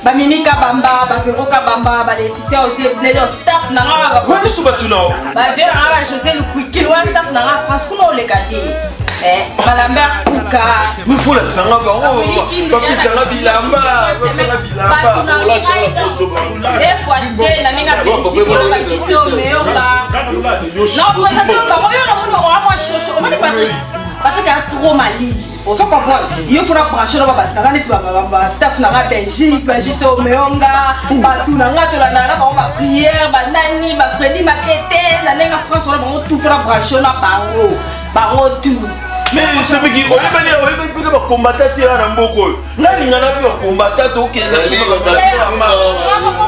Bamimika bamba, baveroka bamba, Laetitia aussi plein staff nanga ba. Wani subatuna. Ba vera ba José le Kwikilo staff nanga France kuno le kadi. Malambert Kuka. Il faut la sanga ba. Ba pisanga bilamba, bilamba. Des fois des na ninga bisi ba chiso meoba. Non, pour ça ba moyo na mono o mo shosho, o mani Patrick a trop mali. On se comprend. Il faut brancher dans ba staff na Belgique, ba chiso meonga, ba tunanga to la na ba prière, ba nani, ba Freddy Makete, na ninga France on ba tout faire brancher na bango. Bango tout. Mais c'est qui oyeba ba combattant na mboko. Nani ngana bi combattant to keza ti ba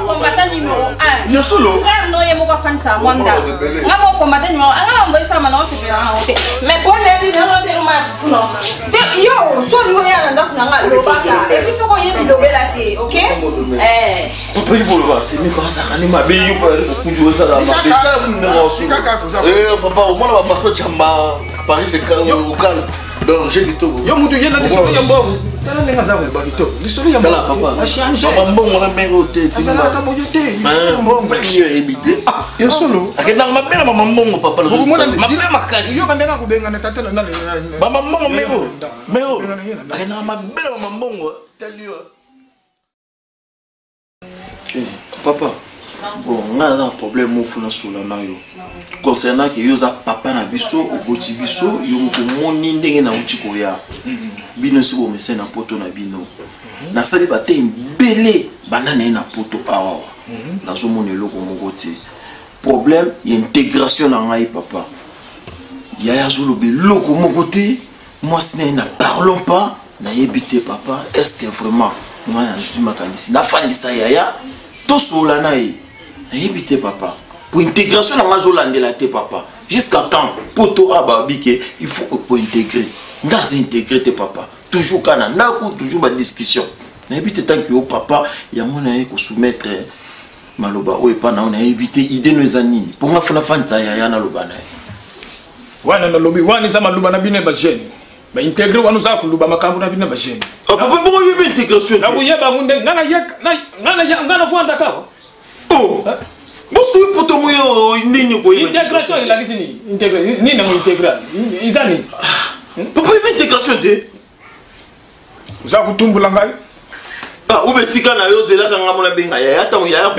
combattant numéro 1. Yo solo. Frère no yemo ba fan sa mwanda. Ngamo combattant numéro 1 ngamo isa mana o se fera OK. Mais pour les gens no te ma funo. Yo, so ni ya na ndako nanga lobaka. Et puis so ko yebi lobela te, OK? Papa il faut le voir, c'est mais quand ça ani mabe yo pa kujua ça la mabe. Papa au moins la façon chamba Paris c'est calme. Donc j'ai dit tout. Yo mutu yena lisolo ya mbongo. Tala lenga za ba bito. Lisolo ya mbongo. Papa. Ashanje. Papa mbongo na mengo te. Asala ka boyo te. Mbongo iyo ebite. Ah, yo solo. Akenda mabela mama mbongo papa. Mabela makasi. Yo bandenga kubenga na tatela na le. Mama mbongo mengo. Mengo. Akenda mabela mama mbongo. Tell you. Papa. Bon, on a un problème au fond sur la nayo. Concernant que yoza papa na biso, au boti biso, yo mo moni ndenge na uchiko ya. Bino si bo mese na poto na bino. Na sali ba te mbele banana na poto awa. Na zo moni loko moko ti. Problème y intégration na ngai papa. Ya ya zo lobe loko moko te. Moi si na parlons pas, na yebite papa, est-ce que vraiment moi na tu makanisi na fan lista ya to sola na ye. Éviter papa. Pour intégration dans la zone de la papa. Jusqu'à temps, pour toi, il faut pour intégrer. Nous intégrer tes papa. Toujours quand on a toujours ma discussion. Éviter tant que papa, il y a mon aïe qu'on soumettre maloba ou pas on a évité idée nos amis. Pour moi, faut faire ça ya na loba na. Wana na lobi wana za maloba na bine ba jeune. Ba intégrer wana za kuluba makambo na bine ba jeune. Papa bon il y a intégration. Na kuyeba munde ngana ya ngana vuanda kawa. Oh, bonsoir pour ton moyen, intégration il a dit ni na intégral izani papa il intégration de za kutumbula ngai ah ubetika na yo zela kanga mona benga ya ata ya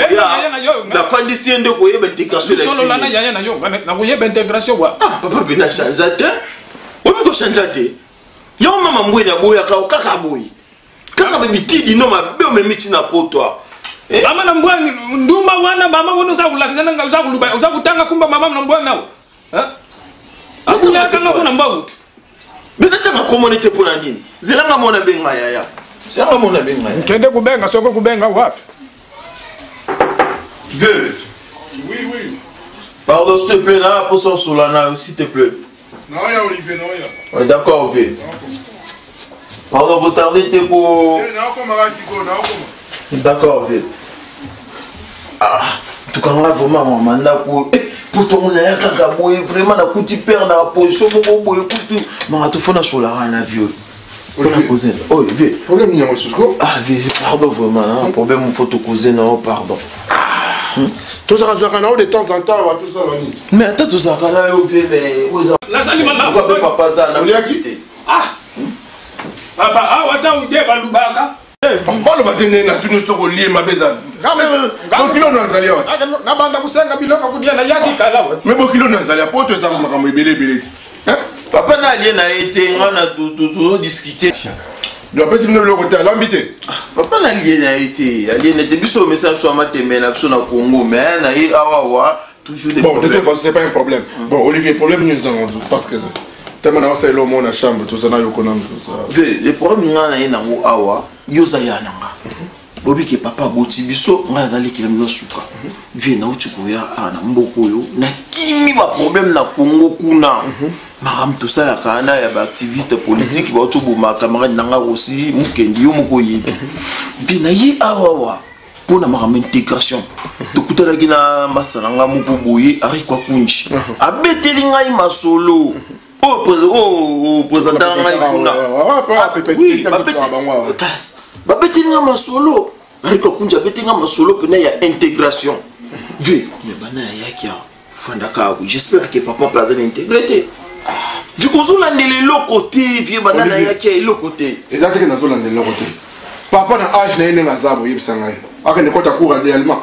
na fandisi ende ko yeba intégration la solo lana ya na yo na ko yeba intégration wa ah papa bina chanza te obi ko chanza te yo mama mbwena boya ka kaka boyi kaka bibitidi no mabe o memiti na poto mama na mbwani nduma wana mama wono za kulakisana nga za kuluba za kutanga kumba mama na mbwani nao akunya kanga kuna mbawu benata ka communauté pour nini zelanga mona benga ya zelanga mona benga ya kende kubenga soko kubenga wapi vieux oui pardon s'il te plaît là pour son solana s'il te plaît non ya Olivier non ya d'accord vieux pardon vous tardez pour d'accord vieux ah tout quand là vraiment manda pour ton ya kaka boy vraiment na kuti père na position moko boy kutu ma to fona sur la na vieux on a posé oh vieux problème ni en ah vieux pardon vraiment un problème mon photo cousin non pardon tout ça de temps en temps va tout ça mais attends tout ça là vieux mais la salima na papa ça na ah papa ah wata ude balubaka mbalo batende na tunu soko lié ma beza bokilo na zalia na banda kusenga biloko kudia na yaki kala wati mais bokilo na zalia poto za makambo ebele papa na lié na été ngana tout discuter doit pas dire le côté l'ambité papa na lié na été allié n'était biso message sur matemé na biso na Congo mais na yi awawa toujours des problèmes bon de toute façon c'est pas un problème bon Olivier problème nous avons parce que tellement on sait l'homme na chambre tout ça na yokonam tout ça le problème ngana yi na ngo awa yoza ya nanga bobi ke papa boti biso nga dali ki na suka vie na utuko ya ana mboko yo na kimi ba problème na Congo kuna maram to ça la kana ya ba activiste politique ba utubo ma camarade nanga aussi mukendi yo moko yibi vie na yi awa pour na maram intégration to kutala gina masanga moko boye ari kwa kunji abeteli ngai masolo oh présentant ngai kuna babeti nga masolo ariko kunja beti nga masolo pena ya intégration vi mais bana ya kia fandaka j'espère que papa peut être intégré vi kozula ndele lo côté vi bana na ya kia lo côté exactement na zola ndele lo côté papa na âge na ene ngazabo yebisanga aka ne kota cours réellement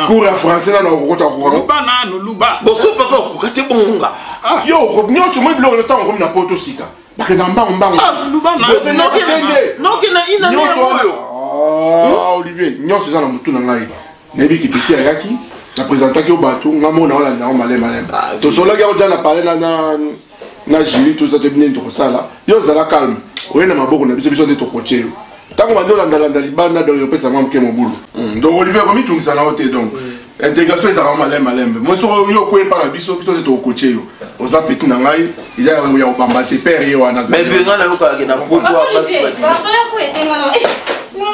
cours ya français na kota cours bana no luba boso papa ko kate bonga yo ko nyoso mo bilo na tango na poto sika baka na mbango luba non que na ina Olivier nyoso za na mutu na ngai nebi ki petit ayaki na présentaki au bateau ngamo na wala na malem to solo ga oda na parler na Julie tout ça te bien to sala yo za la calme oyena maboko na biso de to coacher tango bandola ndalanda libanda do yo pesa mamke mobulu donc Olivier comme tout ça na hote donc intégration ça vraiment malem moi so yo ko pa na biso de to coacher yo oza petit na ngai iza ya obamba te père yo na mais venga na yo ka na poto apasi ba papa ko etenga no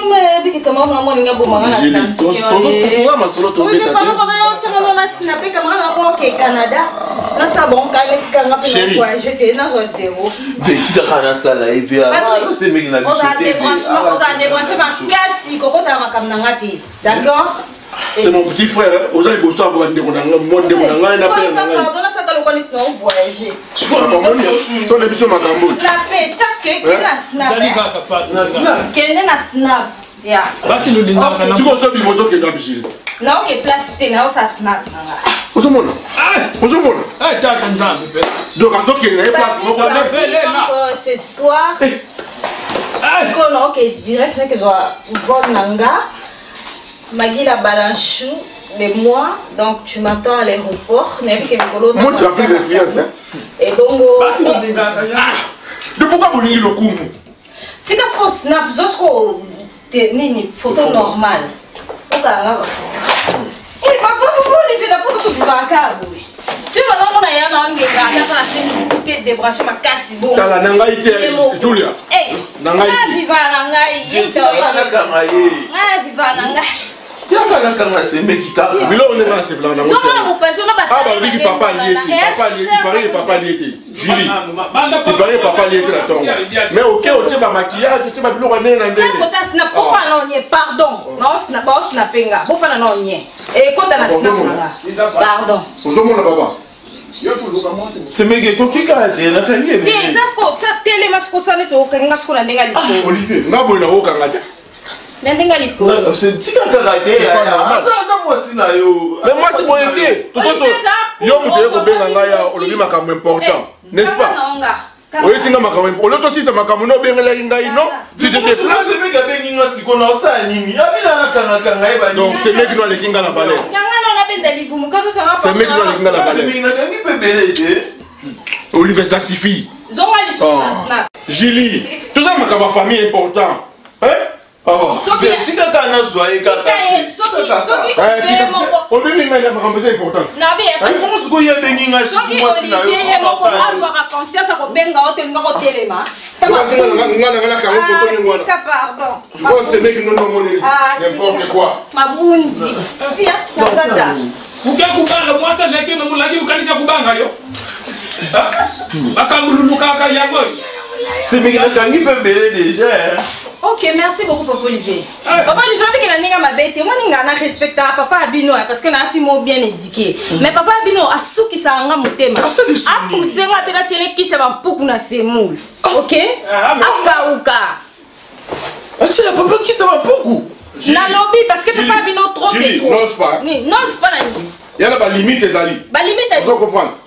mais biki kama mama ninga bo mama na tension to masolo to beta te papa yo tshama na snapper kama na ko ke Canada na sa bon ka letika nga pe kwa j'étais na zo zéro veti ka na sala et via c'est mec na biso on a débranché ma kasi kokota makamna ngati d'accord. C'est mon petit frère, aux gens ils bossent à voir des gens, monde de gens, na père na. Pardon, ça t'a le connexion voyager. Je crois pas mon son émission makambo. La paix, tchake na snap. na snap Kene na snap. Ya. basi lo linga kana Si vous avez besoin que d'habitude. Na OK place te na ça snap. Ozomona. Ozomona. ah tata nzambe pe Donc azo que na place Donc ce soir. Qu'on OK direct que je dois voir nanga. Magui la balanchou de moi, donc tu m'attends à l'aéroport. Moi, tu as fait l'influence. Et donc, de pourquoi vous liez le coup? tu sais qu'on snap, une photo normale. Et papa, il fait la photo du bacab. Tu vois, on a un Facebook, tu débranché ma casse. Dans la Nangaï, Julia. Eh, Nangaï. Viva Nangaï. tiens quand c'est mec qui t'a mais là on est là c'est blanc non on peinture na ah bah olobi ki papa lié te. Papa lié, il paraît que papa lié te. Julie. Il paraît que papa lié te la tongue. Mais OK, tu vas maquillage, tu vas biloko ndenge na ndenge. Kota sina pofa na onye pardon. Non sina ba sina penga. Pofa na onye. Et kota na sina nga. Pardon. Ozomona papa. C'est mec qui kade na tangi. Ni zasko sa tele masko sa neto kanga sko na ndenga liko. Olivier, ngabo na okanga te. Ndenga liko. C'est tika kade. Mais moi c'est bon été. Tout ça. Yo muté ko benga ngaya olobi makambo important. N'est-ce pas? Oui, c'est makambo. Oloto si c'est makambo no bengela ngai non. Tu te déplaces. C'est mec bengi nga sikono sa nini. Abila na kanga eba. Donc c'est mec no le kinga la valeur. C'est mec no le kinga la valeur. Olivier ça suffit. Julie, tout ça makambo famille important. Hein? Oh, tika kana zoye kaka. On lui met la makambo importante. Comment est-ce que y a bengi nga sisi moi sina yo? C'est mec qui non monnaie. N'importe quoi. Mabundi. Sia, nakata. Ukakubanga mwasa leke no mulagi ukanisa kubanga yo. Bakamululu kaka yako. C'est mec na tangi pembele déjà. Ok, merci beaucoup Papa Olivier. Papa Olivier, avec la nègre ma bête, moi n'ai pas respecté Papa Abino parce que na fille bien éduqué. Mais Papa Abino a sou qui ça nga motema. A poussé nga tela tele qui ça va pouku na semoule. Ok? Akauka. C'est la papa qui ça va pouku. Na lobby parce que Papa Abino trop c'est trop. Non, c'est pas. Non, c'est pas la limite. Il y a la limite des alliés. La limite vous comprendre.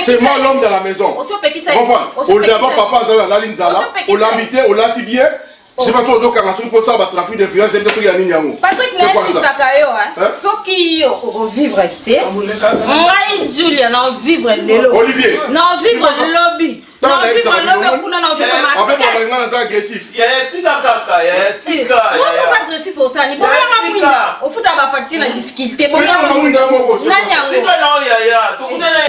C'est moi l'homme de la maison. Comprends. D'abord papa ça la ligne zala. On l'habité, on l'a bien. Je sais pas si on a pour ça, trafic d'influence, Patrick Nakisakayo, Soki yo vivre été. Moi Julia non vivre l'élo. Olivier. Non vivre lobby. Non vivre lobby kuna non vivre ma. En fait on est agressif. Il y a tika kaka, il tika. Non c'est agressif au ça, ni pour la au foot aba facture la difficulté. Bon nanya. Tika non ya, to kutana.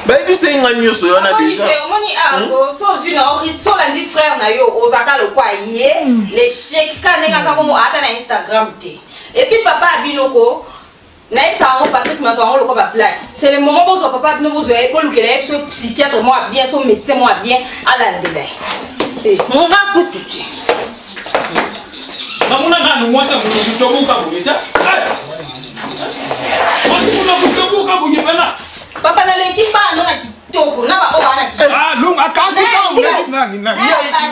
Baby c'est nga nyoso yona déjà. Moni ako so zuna ori so la dit frère na yo ozaka le kwa yé les chèques kanenga sa komo ata na Instagram té. Et puis papa Abinoko na ça on Patrick ma so on le ko ba plaque. C'est le moment où son papa Abino vous avez ko lukele so psychiatre moi bien so médecin moi bien à la ndebe. Eh mon gars kutuki. Mamuna nanu mwasa kutobuka buyeta. Mwasa kutobuka buyeta. Papa na l'équipe non na kitoko na ba oba na kitoko. Ah lunga akanti kama nani.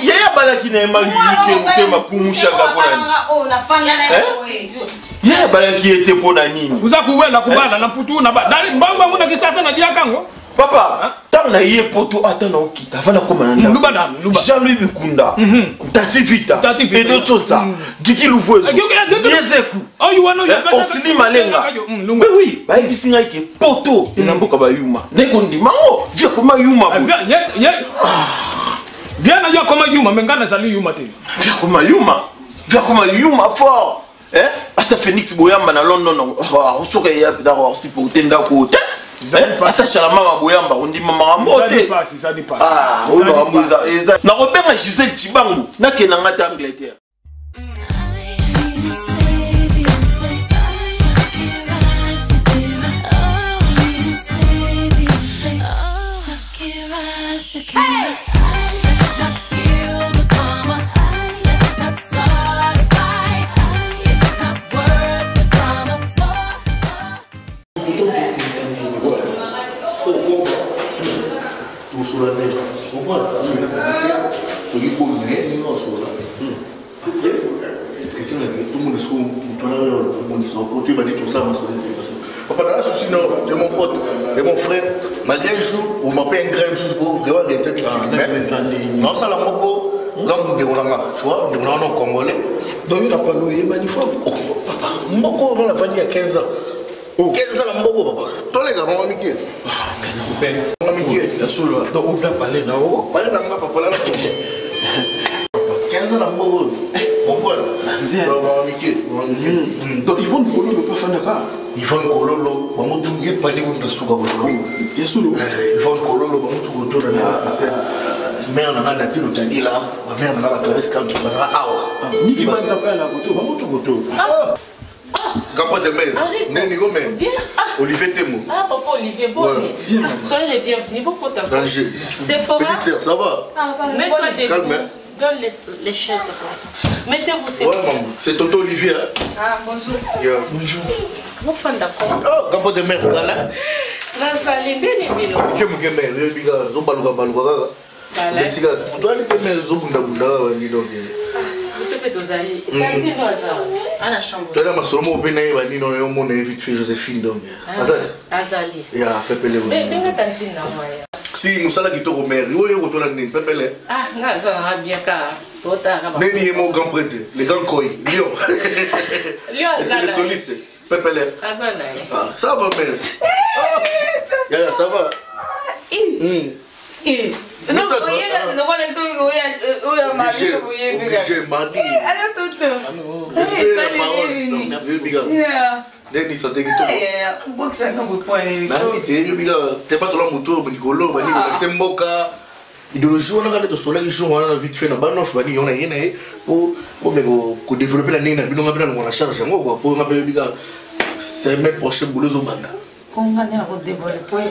Yeye balaki na magite mutema kumusha ngakona. Oh na fanya na wewe. Yeye balaki ete pona nini? Uza kuwela kubala na putu na ba. Dali mbanga muna kisasa na dia kango. Papa, tant na yé poto atana okita vana komanda. Luba. Jean-Louis Bikunda. Tati Vita. Et d'autres ça. Diki Louvoiseau. Diezeku. Oh you wanna Osini Malenga. Mais oui, ba bisinga ke poto na mboka ba yuma. Neko ndimango, via koma yuma bo. Viens na yo koma yuma, mengana zali yuma te. Via koma yuma fort. Ata Phoenix Boyamba na London. Osoka ya d'abord si pour tenda côté. Attache la maman Boyamba, on dit maman moté. Ça dépasse. Ah, on va mourir. Na Robert Gisèle Chibangu, na kenanga Angleterre. De mon pote, de mon frère, malgré le jour où m'a fait un grain pour vraiment arrêter de non, ça l'a moko, l'homme de Olanga, tu vois, de Olanga congolais. Donc il n'a pas loué, magnifique. Moko, on l'a vendu il y a 15 ans. 15 ans, la moko, papa. Tous les gars, on va miquer. On va miquer. Donc on va parler là. Parler là, papa, là. 15 ans, la moko. On va miquer. Donc ils vont nous coller le pas faire d'accord. Ils vont kololo, bango tungi pas de monde suka kololo. Yesulo. Ils vont kololo, bango tu goto dans le système. Mère na na tilo tandi là, ma mère na la caresse quand tu vas awa. Ni qui va t'appeler la goto, bango tu goto. Capote mère. Neni go mère. Olivier Temo. Ah, papa Olivier, bon. Soyez les bienvenus. Beaucoup de Danger. C'est fort. Petite sœur, ça va? Mets-toi debout. Calme. Donne les chaises. Mettez-vous, c'est ouais, maman. C'est Toto Olivier. Ah, bonjour. Yeah. Bonjour. Mon fan d'accord. Oh, Gambo de mer, là. Nazali, ndeni bilo. Quel mer, le biga, Zombaluga Baluga. Voilà. Toi, les mers, Zobunda Bunda, ni donc. Monsieur Petozali, Tati Noza, à la chambre. Tu as ma solo au Bénin, ni non, on est vite fait Joséphine donc. Azali. Ya, Pepele. Mais Tati Noza. Si nous sommes qui te remercie, oui, on retourne à l'année, Pepele. Ah, Naza, bien car. Mais ni mon grand prêtre, les grands coïs, Lyon. Lyon, c'est le soliste, Pepele. Ah, ça va, mère. Ya, ça va. Non, obligé, mardi. Alors, tout. Denis, ça t'écoute. T'es pas trop la moto, c'est Mboka. Idéologie, on a soleil, on a vite fait, on a rien pour développer la nez, on a charge, pour c'est mes prochains boulots au banda. Comment on a développé?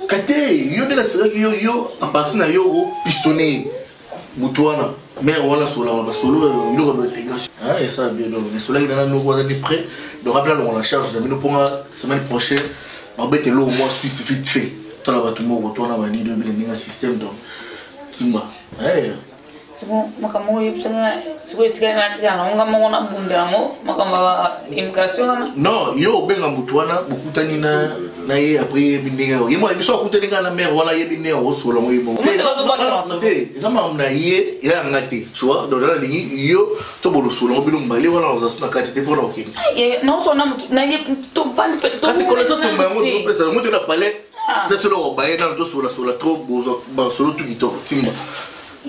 Kate, yo de la spéciale que yo à partir de yo pistonné mutuana mais on a solo il aura le intégration ah et ça bien donc les soleil dans nos voisins de près donc après on la charge de nous pour la semaine prochaine on va mettre l'eau au mois suisse vite fait toi là tout le monde retourne à venir de bien un système donc timba eh c'est bon makamo yipsanga sikuetikana tikana unga mona bundango makamba immigration non yo benga mutuana bokutani na ye après bindinga ye moi biso akutani na mère wala ye bindinga osola mo yebo te zama na ye ya ngati tu vois donc là yo to bolo solo bino mbali wala ozasuna kati te pour ok non so na ye to ban pe to kasi kola so mo to pesa mo to na palais pesa lo baye na to sola trop bozo ba solo tout kito timba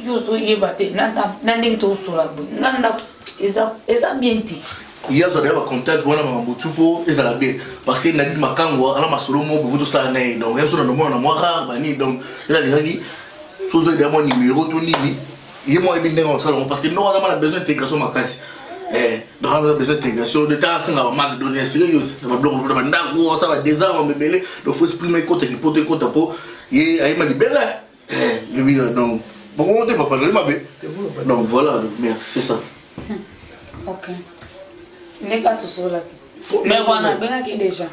yo so ye bate na ndingi to sola nganda eza bien dit. Il y a des contacts pour Mambutupo et ça bien parce qu'il a dit Makango, à la masolo, beaucoup de ça, donc il y a des gens rare, donc il a dit, sous mon numéro, il y a moins de salon parce que nous avons besoin d'intégration ma casse. Nous avons besoin d'intégration, de temps, ça va McDonald's, ça va des armes, donc il faut exprimer côté qui peut te côté pour il y a une belle. Donc, bon, on ne peut pas parler, donc voilà, c'est ça. Ok. Neka to sola. Mais wana benga ki déjà.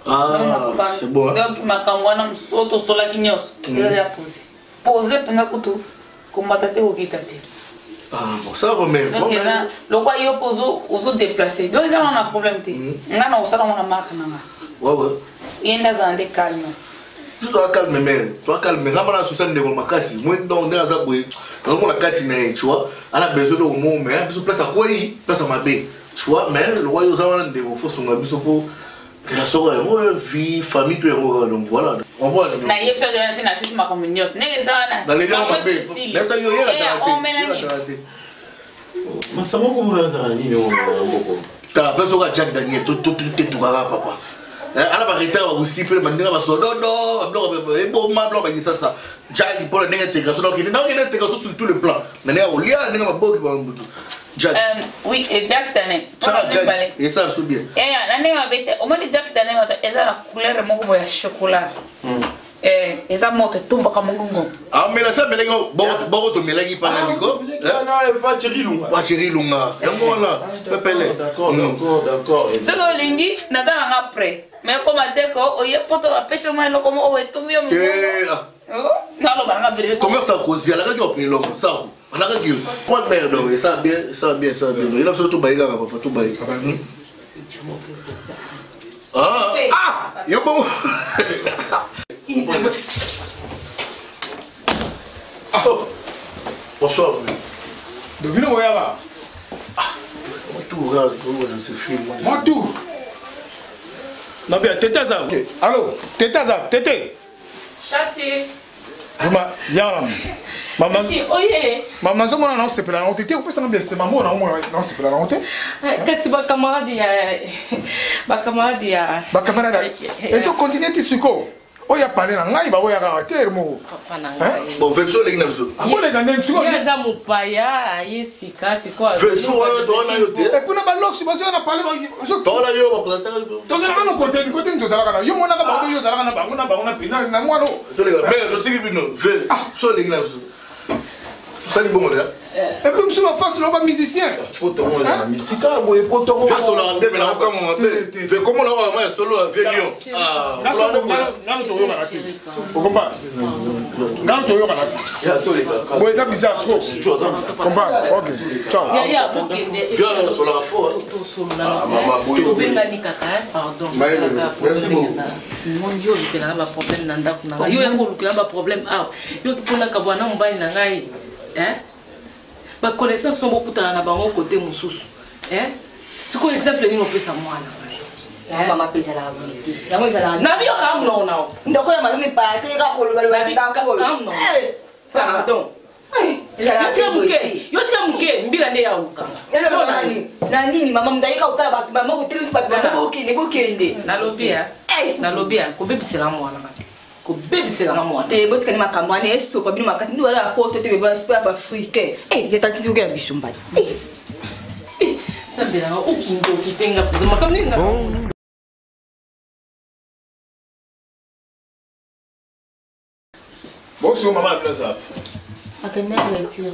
Ah, c'est bon. Donc makangwana msoto sola ki nyos. Eza ya poser. Poser penga kutu kombatate okitate. Ah, bon ça va mais donc le quoi yo pozo ozo déplacer. Donc ça on a problème té. Ngana osala on a marque nanga. Ouais. Yenda zande calme. Tu dois calmer mais toi calmer ngama na susana ndeko makasi. Moi donc ndeza zabwe. Donc on la kati na tu vois. Elle a besoin de moment mais elle a place à quoi place à ma baie. Tu vois, mais le roi Yosawa de faut son abisso pour que la soeur vie, famille, tout est donc voilà. On voit. Na yepsa de lancer na six makominios. Negezana. Dans les gars, laisse ça yoyer la tête. Mais ça m'a comme un ni non beaucoup. T'as place au Jack Daniel, tout papa. ala ba retard ba whisky pe mandinga ba so dodo ba e bo ma blo ba ngisa sa Jack pour la intégration donc il est intégration sur tout le plan na ne o lia ninga ba boki ba mbutu Jack oui exactement et ça c'est bien na ne ba bete o mali Jack tane eza la couleur moko ya chocolat eza moto tumba ka mungungo ah mais là ça melengo bo to melengi pa na niko pas chéri lunga yango wala pepele d'accord c'est que lingi na tala après mais comme ateko oye poto ba pese mo lo como o etumio mo na lo banga vérité comment ça cause la ka jo pelo ça ala ka ki quoi merde ça bien il a surtout baïga papa tout baïga ah yo bon bonsoir. Devine où est là? Tout regarde, je sais filmer. Moi tout. Non bien, Tété ça. Allô, Tété ça, Tété. Chati. Maman, y'a maman. Chati, oye. Maman, ça moi non c'est pas la honte. Tété, on peut ça bien, c'est maman non c'est pas la honte. Qu'est-ce que camarade ya? Ba camarade ya. Ba camarade. Et ça continue ti suko. Oya parler na ngai ba oya caractère mo. Papa na ngai. Bon, version les gars. Akole ga ndem siko. Yeza mupaya yesika siko. Version wala dona yo te. Et puis na ba lox ba na parler ba. Tola yo ba présenter. Donc ça na côté nous ça là. Yo mona ka ba yo ça là na ba pina na moi no. Mais to siki bino. Version les gars. Ça ni bon là. Et puis monsieur va face là ba musicien. Poto mo na misika boy poto mo. Version là ndé mais na ko mo te. Mais comment là on va solo Vélion. Ah, là to yo ba ti. Vous comprenez? Là to yo ba ti. Bon ça bizarre trop. Comprends? OK. Ciao. Ya bokende. Viens sur la fois. To solo na. To benga ni kaka, pardon. Merci beaucoup. Mon yo ke na ba problème na ndako na. Yo yango ke na ba problème ah. Yo ki pona ka bwana mbali na ngai. Ba connaissance sont beaucoup dans la banque côté mususu. C'est quoi exemple ni mopesa mwana. Mama pesa la bonité. Ya moza la. Na bio kam no na. Ndoko ya mama pa te ka ko lo ba ndako. Kam no. Pardon. Yo tika muke mbila nde ya uka. Na nini mama mdaika utala ba mama ko trius pa ba bokende. Na lobia. Na lobia ko bebisela mwana. Ko bebisela mwana. Te botika ni makambo ani eso pa bino makasi ndi wala porte te beba sport africain. Ya tati tuke ya bishumba. Sabela o kindo kitenga pour makamni nga. Bonjour maman la place. Akenda lecture.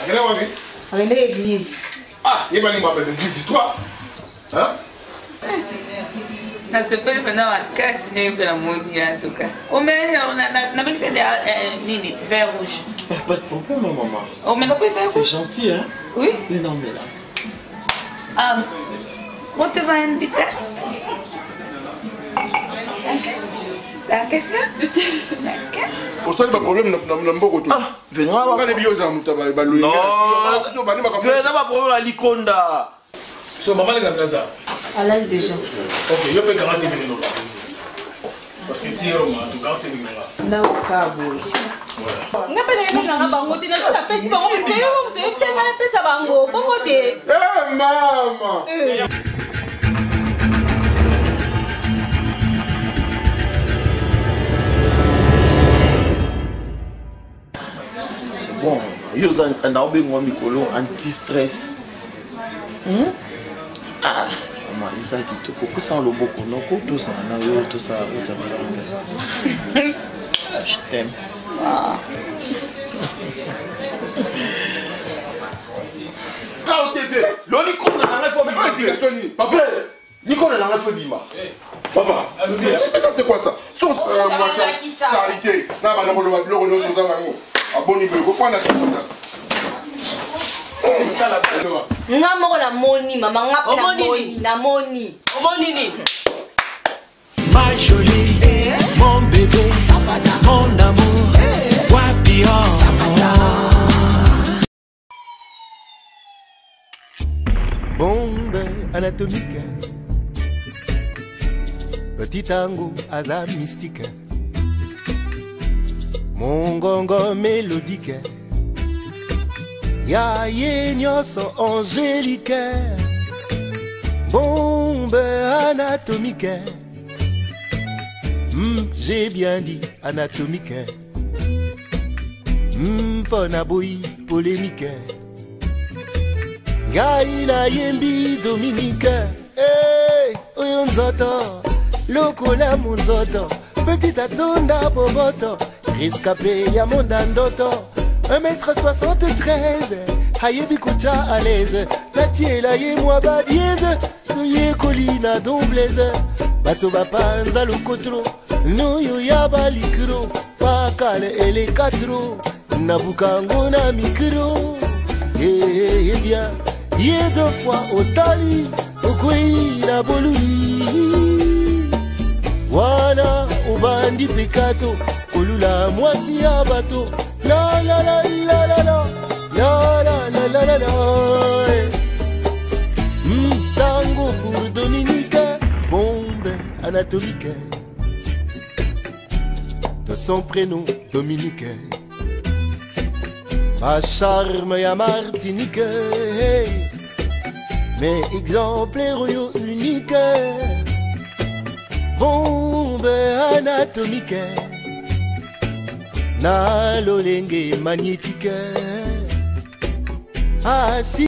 Akenda wapi? Akenda église. Ah, il va aller m'appeler l'église toi. Hein? Na sepeli pendant la casse n'est pas la moni en tout cas. On met na bien c'est nini vert rouge. Pas de problème maman. On met le vert rouge. C'est gentil hein? Oui. Mais non mais là. Ah. On te va inviter. Danke ça. Ostali ba problème na mboko tu. Ah, venga ba. Kana biyoza mutaba ba loyi. Non. Venga ba problème à likonda. So maman les gars ça. Elle a déjà. OK, yo peux garantir venir là. Parce que tu es au moins, tu garantir venir là. Na ukabo. Ngapele na bango tina sa pesi bango mteyo mteyo na pesa bango. Bongo te. Mama. C'est bon. Yo na obe ngwa mikolo anti-stress. Ah, maman, il s'est quitté. Pourquoi ça le beaucoup non? Tout ça, tout ça, je t'aime. Quand TV, l'on y connaît la réforme. Papa, Nico n'a rien fait bima. Papa, mais ça c'est quoi ça? Son moi salité. Na ba na ko lo no so za nango. Aboni be ko pana ça. Nga moko na moni mama nga pe na moni. Omoni ni. Ma jolie, mon bébé, mon amour, Wapion. Bombe anatomique, petit tango aza mystique, mon gongo mélodique, ya ye nyonso angélique. Bombe anatomique, j'ai bien dit anatomique, pona boyi polémique. Gaïna yembi Dominique, hey, oyo nzoto, lokola monzoto, petit atonda boboto, riscapé ya mondandoto, 1m73, hayebi kuta à l'aise, natiela ye moi ba dièse, ye colina domblaise, bato bapanza lokotro, noyo ya balikro, pakale ele katro, nabukango na mikro, eh bien. Yé 2 fois au tali, au koi na boluli. Wana ubandi pekato, kolula mwasi ya bato. La la la la la la, la la la la la la. Tango pour Dominique, bombe anatomique. De son prénom Dominique. Ma charme ya Martinique, mais exemplaire unique. Bombe anatomique na lolenge magnétique. Ah, si